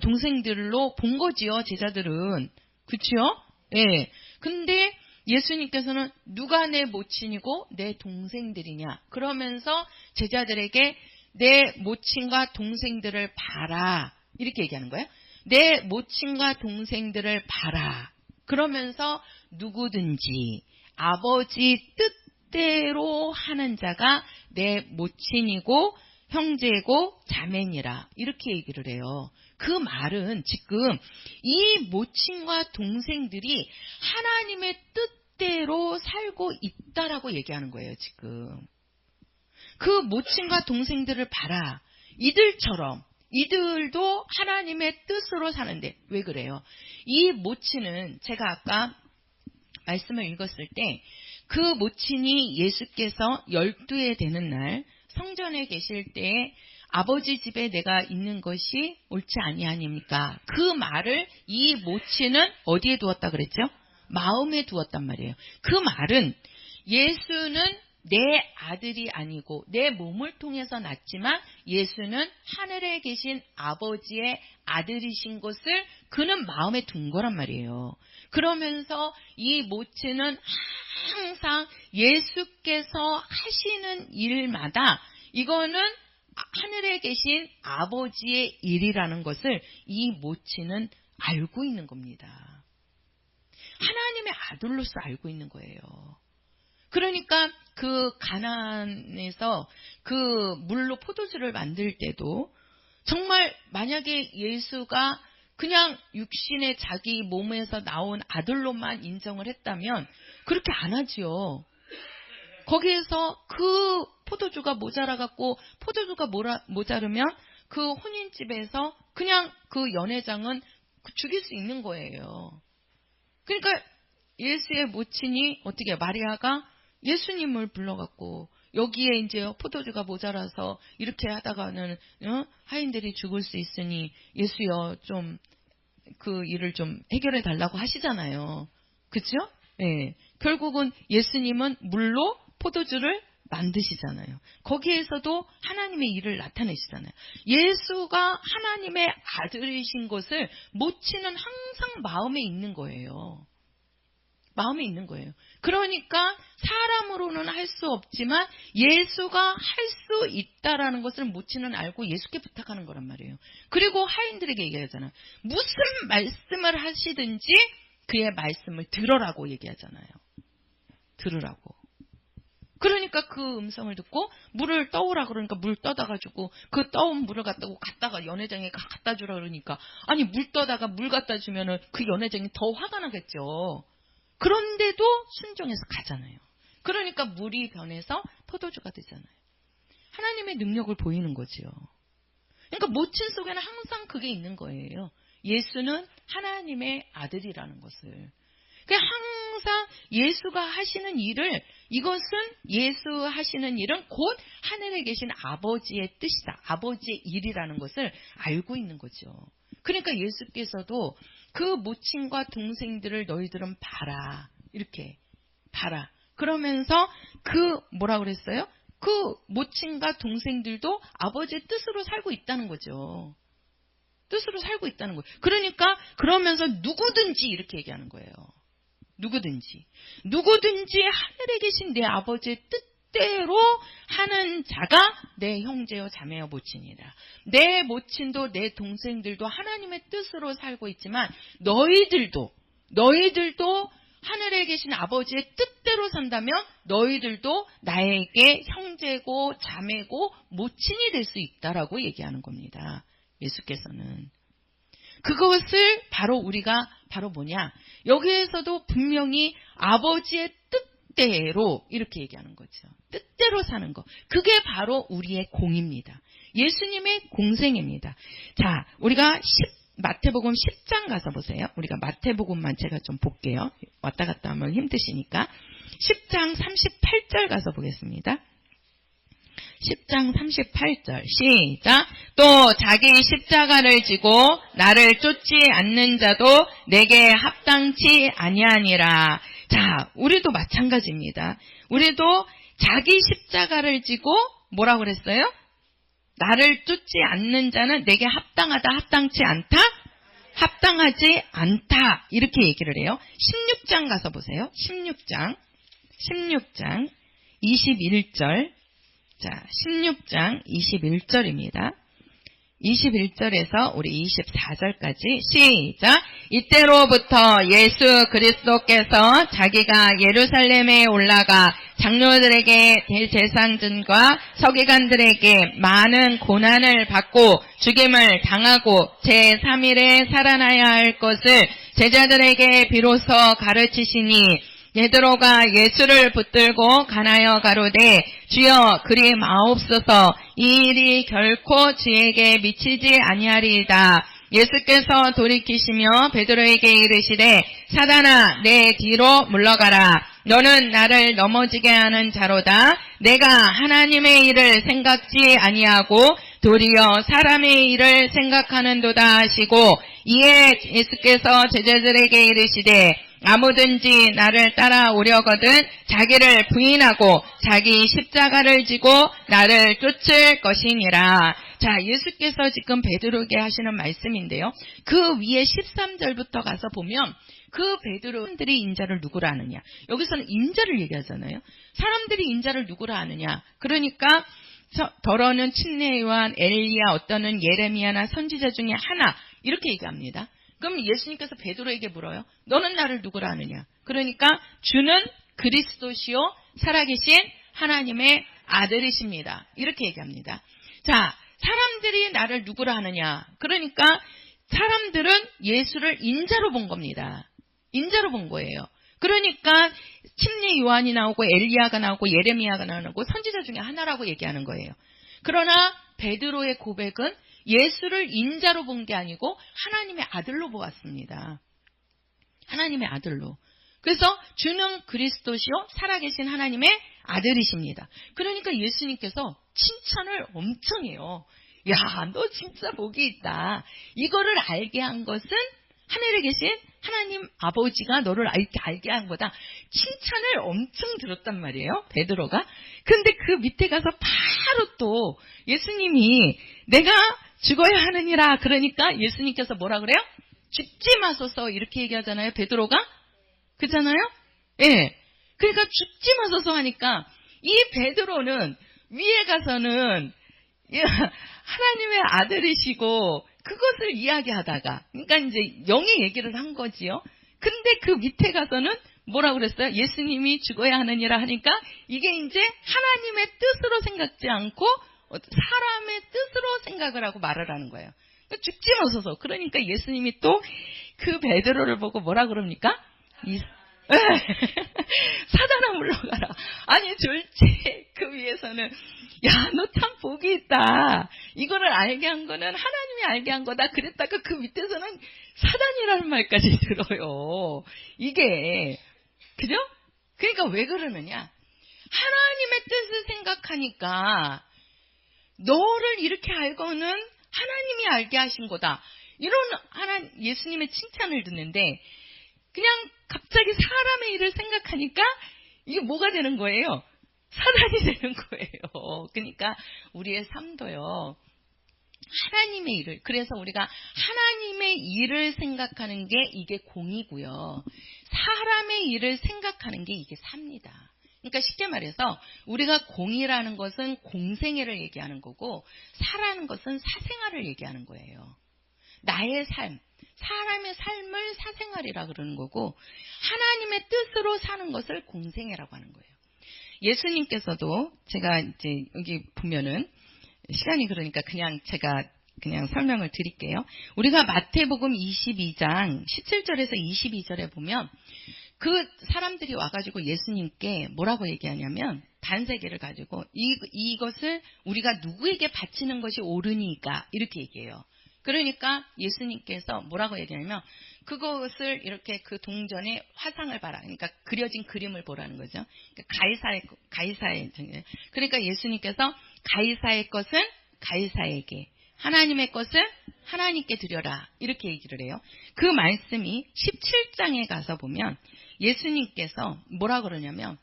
동생들로 본 거지요, 제자들은. 그치요? 예. 근데 예수님께서는 누가 내 모친이고 내 동생들이냐. 그러면서 제자들에게 내 모친과 동생들을 봐라. 이렇게 얘기하는 거예요. 내 모친과 동생들을 봐라. 그러면서 누구든지 아버지 뜻대로 하는 자가 내 모친이고 형제고 자매니라 이렇게 얘기를 해요. 그 말은 지금 이 모친과 동생들이 하나님의 뜻대로 살고 있다라고 얘기하는 거예요. 지금 그 모친과 동생들을 봐라. 이들도 하나님의 뜻으로 사는데 왜 그래요? 이 모친은 제가 아까 말씀을 읽었을 때 그 모친이 예수께서 12에 되는 날 성전에 계실 때에 아버지 집에 내가 있는 것이 옳지 아니하니까 그 말을 이 모친은 어디에 두었다 그랬죠? 마음에 두었단 말이에요. 그 말은 예수는 내 아들이 아니고 내 몸을 통해서 낳지만 예수는 하늘에 계신 아버지의 아들이신 것을 그는 마음에 둔 거란 말이에요. 그러면서 이 모친은 항상 예수께서 하시는 일마다 이거는 하늘에 계신 아버지의 일이라는 것을 이 모친은 알고 있는 겁니다. 하나님의 아들로서 알고 있는 거예요. 그러니까 그 가나안에서 그 물로 포도주를 만들 때도 정말 만약에 예수가 그냥 육신의 자기 몸에서 나온 아들로만 인정을 했다면 그렇게 안 하지요. 거기에서 그 포도주가 모자라갖고 포도주가 모자르면 그 혼인집에서 그냥 그 연회장은 죽일 수 있는 거예요. 그러니까 예수의 모친이 어떻게 마리아가 예수님을 불러갖고 여기에 이제 포도주가 모자라서 이렇게 하다가는 하인들이 죽을 수 있으니 예수여 좀 그 일을 좀 해결해 달라고 하시잖아요. 그렇죠? 예. 결국은 예수님은 물로 포도주를 만드시잖아요. 거기에서도 하나님의 일을 나타내시잖아요. 예수가 하나님의 아들이신 것을 모친은 항상 마음에 있는 거예요. 마음에 있는 거예요. 그러니까 사람으로는 할 수 없지만 예수가 할 수 있다라는 것을 모친은 알고 예수께 부탁하는 거란 말이에요. 그리고 하인들에게 얘기하잖아요. 무슨 말씀을 하시든지 그의 말씀을 들으라고 얘기하잖아요. 들으라고. 그러니까 그 음성을 듣고 물을 떠오라 그러니까 물 떠다가지고 그 떠온 물을 갖다가 연회장에 갖다 주라 그러니까 아니 물 떠다가 물 갖다 주면은 그 연회장이 더 화가 나겠죠. 그런데도 순종해서 가잖아요. 그러니까 물이 변해서 포도주가 되잖아요. 하나님의 능력을 보이는 거지요. 그러니까 모친 속에는 항상 그게 있는 거예요. 예수는 하나님의 아들이라는 것을. 그러니까 항상 예수가 하시는 일을 이것은 예수 하시는 일은 곧 하늘에 계신 아버지의 뜻이다. 아버지의 일이라는 것을 알고 있는 거죠. 그러니까 예수께서도 그 모친과 동생들을 너희들은 봐라. 이렇게 봐라. 그러면서 그 뭐라 그랬어요? 그 모친과 동생들도 아버지의 뜻으로 살고 있다는 거죠. 뜻으로 살고 있다는 거예요. 그러니까 그러면서 누구든지 이렇게 얘기하는 거예요. 누구든지 하늘에 계신 내 아버지의 뜻대로 하는 자가 내 형제요 자매요 모친이다. 내 모친도 내 동생들도 하나님의 뜻으로 살고 있지만 너희들도 하늘에 계신 아버지의 뜻대로 산다면 너희들도 나에게 형제고 자매고 모친이 될 수 있다라고 얘기하는 겁니다. 예수께서는. 그것을 바로 우리가 바로 뭐냐? 여기에서도 분명히 아버지의 뜻대로 이렇게 얘기하는 거죠. 뜻대로 사는 거. 그게 바로 우리의 공입니다. 예수님의 공생입니다. 자, 우리가 마태복음 10장 가서 보세요. 우리가 마태복음만 제가 좀 볼게요. 왔다 갔다 하면 힘드시니까. 10장 38절 가서 보겠습니다. 10장 38절 시작. 또 자기 십자가를 지고 나를 쫓지 않는 자도 내게 합당치 아니하니라. 자, 우리도 마찬가지입니다. 우리도 자기 십자가를 지고 뭐라고 그랬어요? 나를 쫓지 않는 자는 내게 합당하다, 합당치 않다? 합당하지 않다. 이렇게 얘기를 해요. 16장 가서 보세요. 16장 21절. 자, 16장 21절입니다. 21절에서 우리 24절까지 시작. 이때로부터 예수 그리스도께서 자기가 예루살렘에 올라가 장로들에게 대제사장들과 서기관들에게 많은 고난을 받고 죽임을 당하고 제3일에 살아나야 할 것을 제자들에게 비로소 가르치시니 베드로가 예수를 붙들고 가나여 가로되 주여 그리 마옵소서 이 일이 결코 주에게 미치지 아니하리이다. 예수께서 돌이키시며 베드로에게 이르시되 사단아 내 뒤로 물러가라. 너는 나를 넘어지게 하는 자로다. 내가 하나님의 일을 생각지 아니하고 도리어 사람의 일을 생각하는도다 하시고 이에 예수께서 제자들에게 이르시되 아무든지 나를 따라오려거든 자기를 부인하고 자기 십자가를 지고 나를 쫓을 것이니라. 자, 예수께서 지금 베드로에게 하시는 말씀인데요. 그 위에 13절부터 가서 보면 그 베드로들이 인자를 누구라 하느냐. 여기서는 인자를 얘기하잖아요. 사람들이 인자를 누구라 하느냐. 그러니까 더러는 침례 요한, 엘리야, 어떠는 예레미야나 선지자 중에 하나 이렇게 얘기합니다. 그럼 예수님께서 베드로에게 물어요. 너는 나를 누구라 하느냐. 그러니까 주는 그리스도시요 살아계신 하나님의 아들이십니다. 이렇게 얘기합니다. 자, 사람들이 나를 누구라 하느냐. 그러니까 사람들은 예수를 인자로 본 겁니다. 인자로 본 거예요. 그러니까 침례 요한이 나오고 엘리야가 나오고 예레미야가 나오고 선지자 중에 하나라고 얘기하는 거예요. 그러나 베드로의 고백은 예수를 인자로 본 게 아니고 하나님의 아들로 보았습니다. 하나님의 아들로. 그래서 주는 그리스도시요 살아계신 하나님의 아들이십니다. 그러니까 예수님께서 칭찬을 엄청 해요. 야, 너 진짜 복이 있다. 이거를 알게 한 것은 하늘에 계신 하나님 아버지가 너를 알게 한 거다. 칭찬을 엄청 들었단 말이에요. 베드로가. 근데 그 밑에 가서 바로 또 예수님이 내가 죽어야 하느니라. 그러니까 예수님께서 뭐라 그래요? 죽지 마소서 이렇게 얘기하잖아요. 베드로가. 그렇잖아요? 예. 그러니까 죽지 마소서 하니까 이 베드로는 위에 가서는 하나님의 아들이시고 그것을 이야기하다가 그러니까 이제 영의 얘기를 한 거지요. 근데 그 밑에 가서는 뭐라고 그랬어요? 예수님이 죽어야 하느니라 하니까 이게 이제 하나님의 뜻으로 생각지 않고 사람의 뜻으로 생각을 하고 말을 하는 거예요. 그러니까 죽지 마소서. 그러니까 예수님이 또 그 베드로를 보고 뭐라 그럽니까? 사단아 물러가라. 아니 졸지 그 위에서는 야, 너 참 복이 있다. 이거를 알게 한 거는 하나님이 알게 한 거다. 그랬다가 그 밑에서는 사단이라는 말까지 들어요. 이게 그죠? 그러니까 왜 그러느냐? 하나님의 뜻을 생각하니까 너를 이렇게 알고는 하나님이 알게 하신 거다. 이런 예수님의 칭찬을 듣는데 그냥 갑자기 사람의 일을 생각하니까 이게 뭐가 되는 거예요? 사단이 되는 거예요. 그러니까 우리의 삶도요. 하나님의 일을, 그래서 우리가 하나님의 일을 생각하는 게 이게 공이고요. 사람의 일을 생각하는 게 이게 사입니다. 그러니까 쉽게 말해서 우리가 공이라는 것은 공생애를 얘기하는 거고 사라는 것은 사생활을 얘기하는 거예요. 나의 삶, 사람의 삶을 사생활이라 그러는 거고 하나님의 뜻으로 사는 것을 공생애라고 하는 거예요. 예수님께서도 제가 이제 여기 보면은 시간이 그러니까 제가 설명을 드릴게요. 우리가 마태복음 22장 17절에서 22절에 보면 그 사람들이 와가지고 예수님께 뭐라고 얘기하냐면 반세계를 가지고 이것을 우리가 누구에게 바치는 것이 옳으니까 이렇게 얘기해요. 그러니까 예수님께서 뭐라고 얘기하냐면 그것을 이렇게 그 동전에 화상을 봐라. 그러니까 그려진 그림을 보라는 거죠. 그러니까 가이사의 그러니까 예수님께서 가이사의 것은 가이사에게 하나님의 것은 하나님께 드려라 이렇게 얘기를 해요. 그 말씀이 17장에 가서 보면 예수님께서 뭐라 그러냐면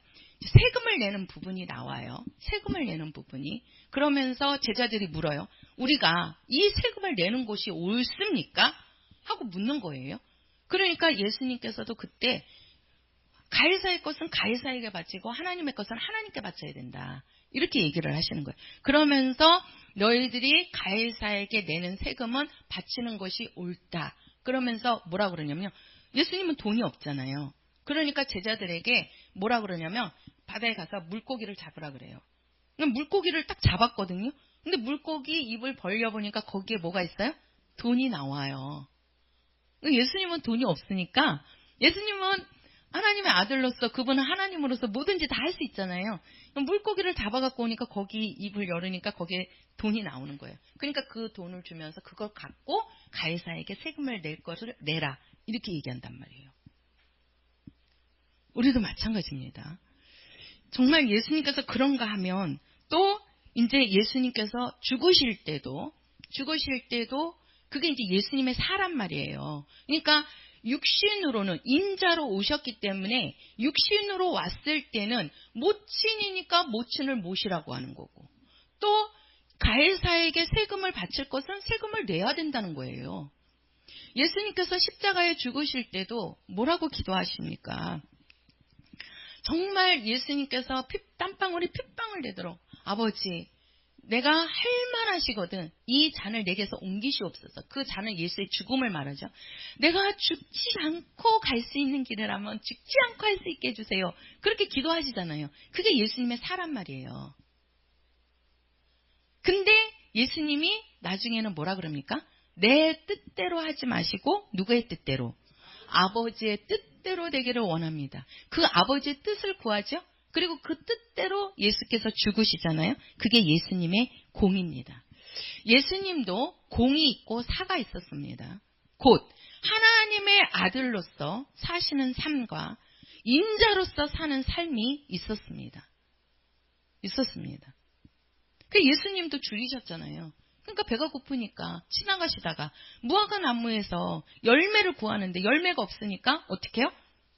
세금을 내는 부분이 나와요. 세금을 내는 부분이. 그러면서 제자들이 물어요. 우리가 이 세금을 내는 곳이 옳습니까? 하고 묻는 거예요. 그러니까 예수님께서도 그때 가이사의 것은 가이사에게 바치고 하나님의 것은 하나님께 바쳐야 된다. 이렇게 얘기를 하시는 거예요. 그러면서 너희들이 가이사에게 내는 세금은 바치는 것이 옳다. 그러면서 뭐라 그러냐면 예수님은 돈이 없잖아요. 그러니까 제자들에게 뭐라 그러냐면 바다에 가서 물고기를 잡으라 그래요. 물고기를 딱 잡았거든요. 근데 물고기 입을 벌려보니까 거기에 뭐가 있어요? 돈이 나와요. 예수님은 돈이 없으니까 예수님은 하나님의 아들로서 그분은 하나님으로서 뭐든지 다 할 수 있잖아요. 물고기를 잡아갖고 오니까 거기 입을 열으니까 거기에 돈이 나오는 거예요. 그러니까 그 돈을 주면서 그걸 갖고 가이사에게 세금을 낼 것을 내라. 이렇게 얘기한단 말이에요. 우리도 마찬가지입니다. 정말 예수님께서 그런가 하면 또 이제 예수님께서 죽으실 때도 그게 이제 예수님의 사람 말이에요. 그러니까 육신으로는 인자로 오셨기 때문에 육신으로 왔을 때는 모친이니까 모친을 모시라고 하는 거고 또 가해사에게 세금을 바칠 것은 세금을 내야 된다는 거예요. 예수님께서 십자가에 죽으실 때도 뭐라고 기도하십니까? 정말 예수님께서 땀방울이 핏방울 되도록 아버지 내가 할 만하시거든 이 잔을 내게서 옮기시옵소서. 그 잔은 예수의 죽음을 말하죠. 내가 죽지 않고 갈 수 있는 길이라면 죽지 않고 할 수 있게 해주세요. 그렇게 기도하시잖아요. 그게 예수님의 사람 말이에요. 근데 예수님이 나중에는 뭐라 그럽니까? 내 뜻대로 하지 마시고 누구의 뜻대로? 아버지의 뜻대로 되기를 원합니다. 그 아버지의 뜻을 구하죠. 그리고 그 뜻대로 예수께서 죽으시잖아요. 그게 예수님의 공입니다. 예수님도 공이 있고 사가 있었습니다. 곧 하나님의 아들로서 사시는 삶과 인자로서 사는 삶이 있었습니다. 그 예수님도 줄이셨잖아요. 그러니까 배가 고프니까 지나가시다가 무화과 나무에서 열매를 구하는데 열매가 없으니까 어떻게 해요?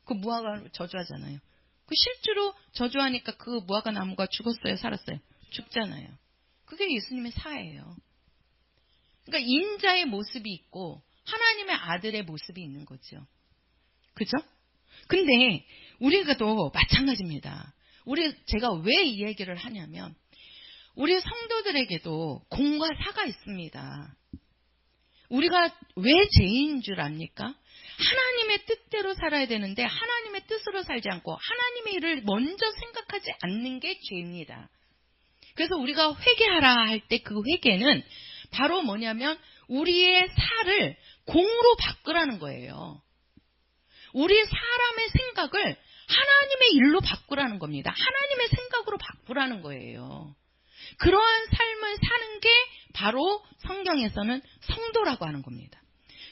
그 무화과를 저주하잖아요. 그 실제로 저주하니까 그 무화과 나무가 죽었어요? 살았어요? 죽잖아요. 그게 예수님의 사예요. 그러니까 인자의 모습이 있고 하나님의 아들의 모습이 있는 거죠. 그죠? 근데 우리가 또 마찬가지입니다. 제가 왜 이 얘기를 하냐면 우리 성도들에게도 공과 사가 있습니다. 우리가 왜 죄인 줄 압니까? 하나님의 뜻대로 살아야 되는데 하나님의 뜻으로 살지 않고 하나님의 일을 먼저 생각하지 않는 게 죄입니다. 그래서 우리가 회개하라 할 때 그 회개는 바로 뭐냐면 우리의 사를 공으로 바꾸라는 거예요. 우리 사람의 생각을 하나님의 일로 바꾸라는 겁니다. 하나님의 생각으로 바꾸라는 거예요. 그러한 삶을 사는 게 바로 성경에서는 성도라고 하는 겁니다.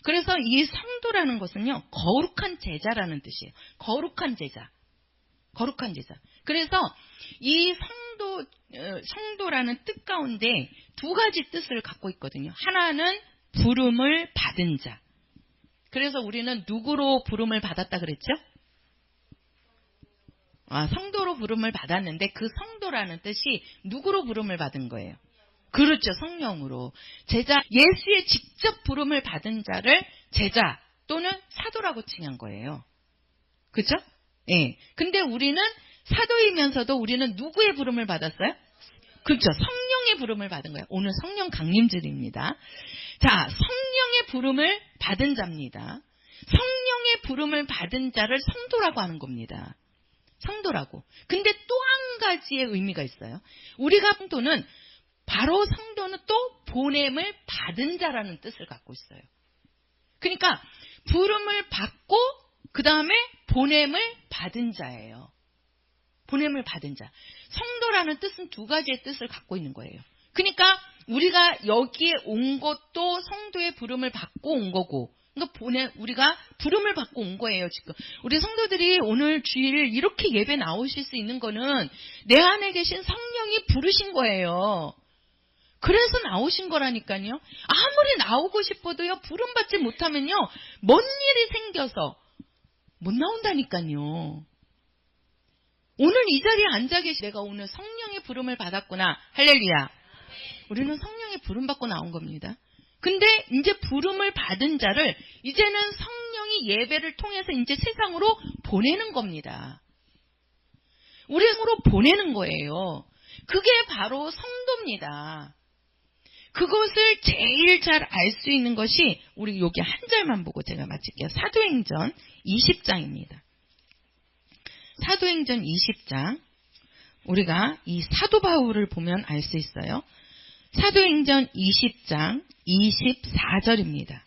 그래서 이 성도라는 것은요, 거룩한 제자라는 뜻이에요. 거룩한 제자. 그래서 이 성도라는 뜻 가운데 두 가지 뜻을 갖고 있거든요. 하나는 부름을 받은 자. 그래서 우리는 누구로 부름을 받았다 그랬죠? 성도로 부름을 받았는데 그 성도라는 뜻이 누구로 부름을 받은 거예요? 그렇죠. 성령으로. 제자, 예수의 직접 부름을 받은 자를 제자 또는 사도라고 칭한 거예요. 그죠? 예. 근데 우리는 사도이면서도 우리는 누구의 부름을 받았어요? 그렇죠. 성령의 부름을 받은 거예요. 오늘 성령 강림절입니다. 자, 성령의 부름을 받은 자입니다. 성령의 부름을 받은 자를 성도라고 하는 겁니다. 성도라고. 근데 또 한 가지의 의미가 있어요. 우리가 성도는 바로 성도는 또 보냄을 받은 자라는 뜻을 갖고 있어요. 그러니까 부름을 받고 그 다음에 보냄을 받은 자예요. 보냄을 받은 자. 성도라는 뜻은 두 가지의 뜻을 갖고 있는 거예요. 그러니까 우리가 여기에 온 것도 성도의 부름을 받고 온 거고, 그러니까 우리가 부름을 받고 온 거예요, 지금. 우리 성도들이 오늘 주일 이렇게 예배 나오실 수 있는 거는 내 안에 계신 성령이 부르신 거예요. 그래서 나오신 거라니까요. 아무리 나오고 싶어도요, 부름받지 못하면요, 뭔 일이 생겨서 못 나온다니까요. 오늘 이 자리에 앉아 계신 내가 오늘 성령의 부름을 받았구나. 할렐루야. 우리는 성령의 부름 받고 나온 겁니다. 근데 이제 부름을 받은 자를 이제는 성령이 예배를 통해서 이제 세상으로 보내는 겁니다. 우리로 보내는 거예요. 그게 바로 성도입니다. 그것을 제일 잘 알 수 있는 것이 우리 여기 한 절만 보고 제가 마칠게요. 사도행전 20장입니다. 사도행전 20장. 우리가 이 사도 바울을 보면 알 수 있어요. 사도행전 20장 24절입니다.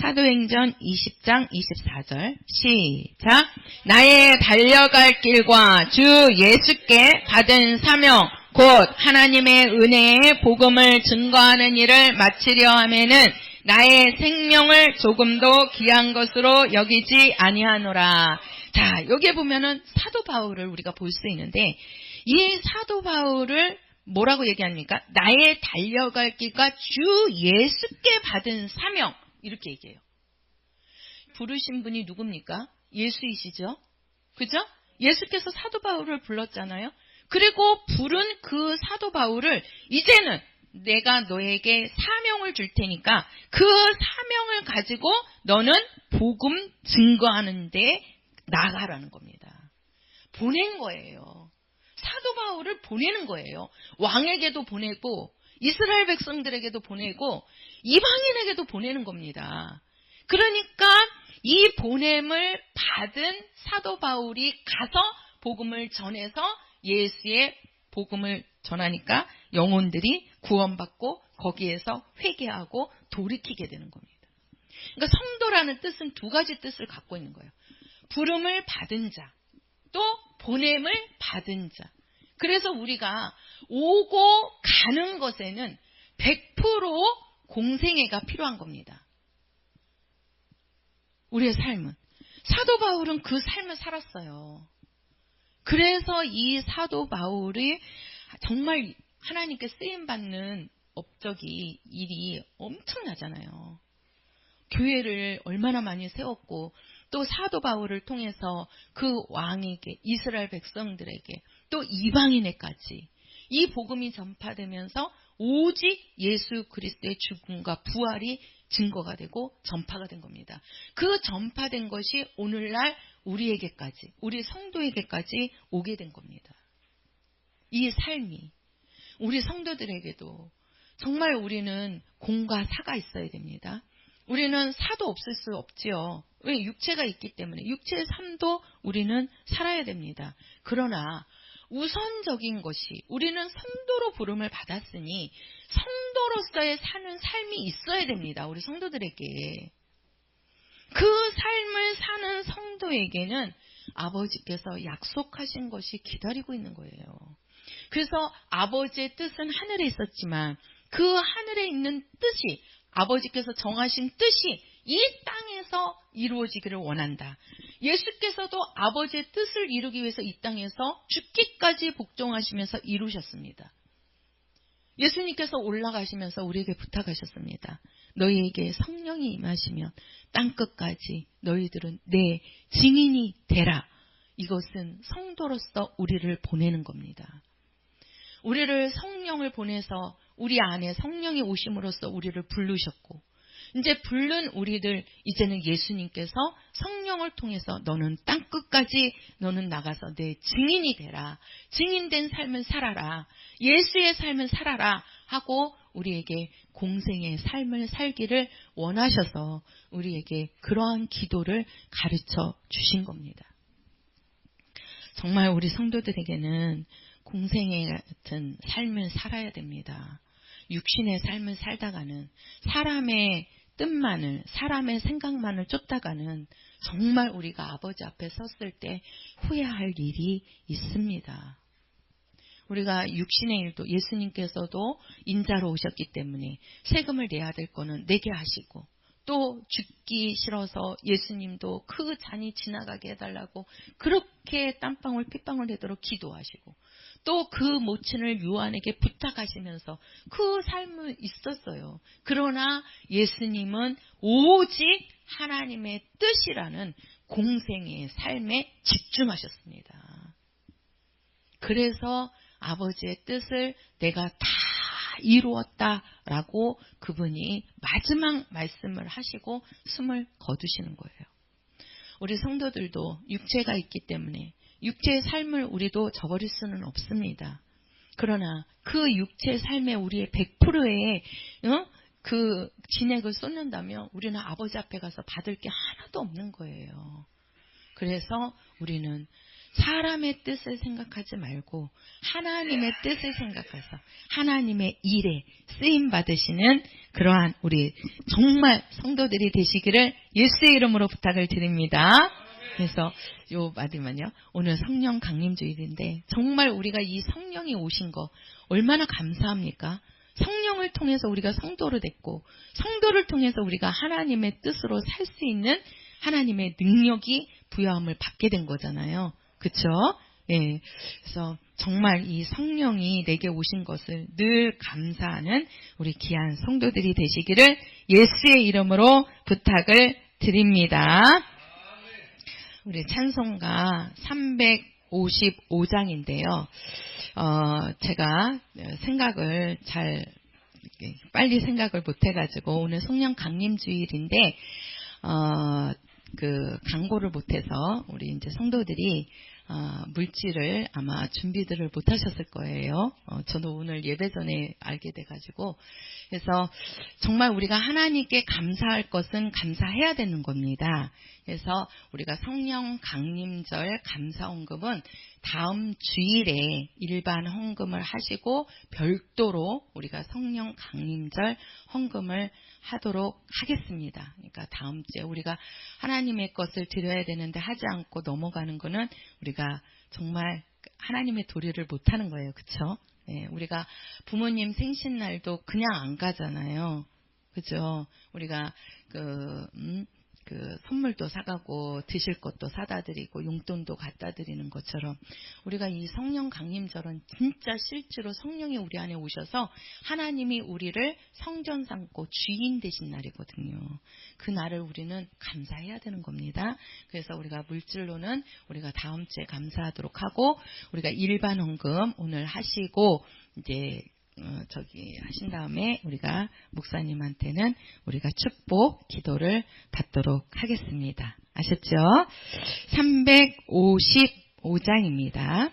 사도행전 20장 24절 시작. 나의 달려갈 길과 주 예수께 받은 사명 곧 하나님의 은혜의 복음을 증거하는 일을 마치려 하면은 나의 생명을 조금도 귀한 것으로 여기지 아니하노라. 자, 여기에 보면은 사도 바울을 우리가 볼 수 있는데 이 사도 바울을 뭐라고 얘기합니까? 나의 달려갈 길과 주 예수께 받은 사명 이렇게 얘기해요. 부르신 분이 누굽니까? 예수이시죠? 그죠? 예수께서 사도 바울을 불렀잖아요. 그리고 부른 그 사도 바울을 이제는 내가 너에게 사명을 줄 테니까 그 사명을 가지고 너는 복음 증거하는 데 나가라는 겁니다. 보낸 거예요. 사도 바울을 보내는 거예요. 왕에게도 보내고 이스라엘 백성들에게도 보내고 이방인에게도 보내는 겁니다. 그러니까 이 보냄을 받은 사도 바울이 가서 복음을 전해서 예수의 복음을 전하니까 영혼들이 구원받고 거기에서 회개하고 돌이키게 되는 겁니다. 그러니까 성도라는 뜻은 두 가지 뜻을 갖고 있는 거예요. 부름을 받은 자, 또 보냄을 받은 자. 그래서 우리가 오고 가는 것에는 100% 공생애가 필요한 겁니다. 우리의 삶은. 사도 바울은 그 삶을 살았어요. 그래서 이 사도 바울이 정말 하나님께 쓰임받는 업적이 일이 엄청나잖아요. 교회를 얼마나 많이 세웠고 또 사도 바울을 통해서 그 왕에게 이스라엘 백성들에게 또 이방인에까지 이 복음이 전파되면서 오직 예수 그리스도의 죽음과 부활이 증거가 되고 전파가 된 겁니다. 그 전파된 것이 오늘날 우리에게까지 우리 성도에게까지 오게 된 겁니다. 이 삶이 우리 성도들에게도 정말 우리는 공과 사가 있어야 됩니다. 우리는 사도 없을 수 없지요. 왜? 육체가 있기 때문에 육체의 삶도 우리는 살아야 됩니다. 그러나 우선적인 것이 우리는 성도로 부름을 받았으니 성도로서의 사는 삶이 있어야 됩니다. 우리 성도들에게. 그 삶을 사는 성도에게는 아버지께서 약속하신 것이 기다리고 있는 거예요. 그래서 아버지의 뜻은 하늘에 있었지만 그 하늘에 있는 뜻이 아버지께서 정하신 뜻이 이 땅에서 이루어지기를 원한다. 예수께서도 아버지의 뜻을 이루기 위해서 이 땅에서 죽기까지 복종하시면서 이루셨습니다. 예수님께서 올라가시면서 우리에게 부탁하셨습니다. 너희에게 성령이 임하시면 땅끝까지 너희들은 내 증인이 되라. 이것은 성도로서 우리를 보내는 겁니다. 우리를 성령을 보내서 우리 안에 성령이 오심으로써 우리를 부르셨고, 이제 부른 우리들 이제는 예수님께서 성령을 통해서 너는 땅끝까지 너는 나가서 내 증인이 되라. 증인된 삶을 살아라. 예수의 삶을 살아라 하고 우리에게 공생의 삶을 살기를 원하셔서 우리에게 그러한 기도를 가르쳐 주신 겁니다. 정말 우리 성도들에게는 공생의 같은 삶을 살아야 됩니다. 육신의 삶을 살다가는 사람의 뜻만을, 사람의 생각만을 쫓다가는 정말 우리가 아버지 앞에 섰을 때 후회할 일이 있습니다. 우리가 육신의 일도 예수님께서도 인자로 오셨기 때문에 세금을 내야 될 거는 내게 하시고, 또 죽기 싫어서 예수님도 그 잔이 지나가게 해달라고 그렇게 땀방울 핏방울 되도록 기도하시고, 또 그 모친을 요한에게 부탁하시면서 그 삶은 있었어요. 그러나 예수님은 오직 하나님의 뜻이라는 공생의 삶에 집중하셨습니다. 그래서 아버지의 뜻을 내가 다 이루었다라고 그분이 마지막 말씀을 하시고 숨을 거두시는 거예요. 우리 성도들도 육체가 있기 때문에 육체의 삶을 우리도 저버릴 수는 없습니다. 그러나 그 육체의 삶에 우리의 100%의 그 진액을 쏟는다면 우리는 아버지 앞에 가서 받을 게 하나도 없는 거예요. 그래서 우리는 사람의 뜻을 생각하지 말고 하나님의 뜻을 생각해서 하나님의 일에 쓰임 받으시는 그러한 우리 정말 성도들이 되시기를 예수의 이름으로 부탁을 드립니다. 그래서 요 마디만요. 오늘 성령 강림주일인데 정말 우리가 이 성령이 오신 거 얼마나 감사합니까? 성령을 통해서 우리가 성도로 됐고, 성도를 통해서 우리가 하나님의 뜻으로 살 수 있는 하나님의 능력이 부여함을 받게 된 거잖아요. 그렇죠? 예. 그래서 정말 이 성령이 내게 오신 것을 늘 감사하는 우리 귀한 성도들이 되시기를 예수의 이름으로 부탁을 드립니다. 우리 찬송가 355장인데요. 제가 생각을 빨리 생각을 못해가지고 오늘 성령 강림주일인데 그 광고를 못해서 우리 이제 성도들이 물질을 아마 준비들을 못하셨을 거예요. 저도 오늘 예배 전에 알게 돼가지고, 그래서 정말 우리가 하나님께 감사할 것은 감사해야 되는 겁니다. 그래서 우리가 성령 강림절 감사헌금은 다음 주일에 일반 헌금을 하시고 별도로 우리가 성령 강림절 헌금을 하도록 하겠습니다. 그러니까 다음 주에 우리가 하나님의 것을 드려야 되는데 하지 않고 넘어가는 거는 우리가 정말 하나님의 도리를 못하는 거예요. 그렇죠? 네, 우리가 부모님 생신날도 그냥 안 가잖아요. 그죠? 우리가 그 선물도 사가고 드실 것도 사다 드리고 용돈도 갖다 드리는 것처럼 우리가 이 성령 강림절은 진짜 실제로 성령이 우리 안에 오셔서 하나님이 우리를 성전 삼고 주인 되신 날이거든요. 그 날을 우리는 감사해야 되는 겁니다. 그래서 우리가 물질로는 우리가 다음 주에 감사하도록 하고, 우리가 일반 헌금 오늘 하시고 이제 하신 다음에 우리가 목사님한테는 우리가 축복 기도를 받도록 하겠습니다. 아셨죠? 355장입니다.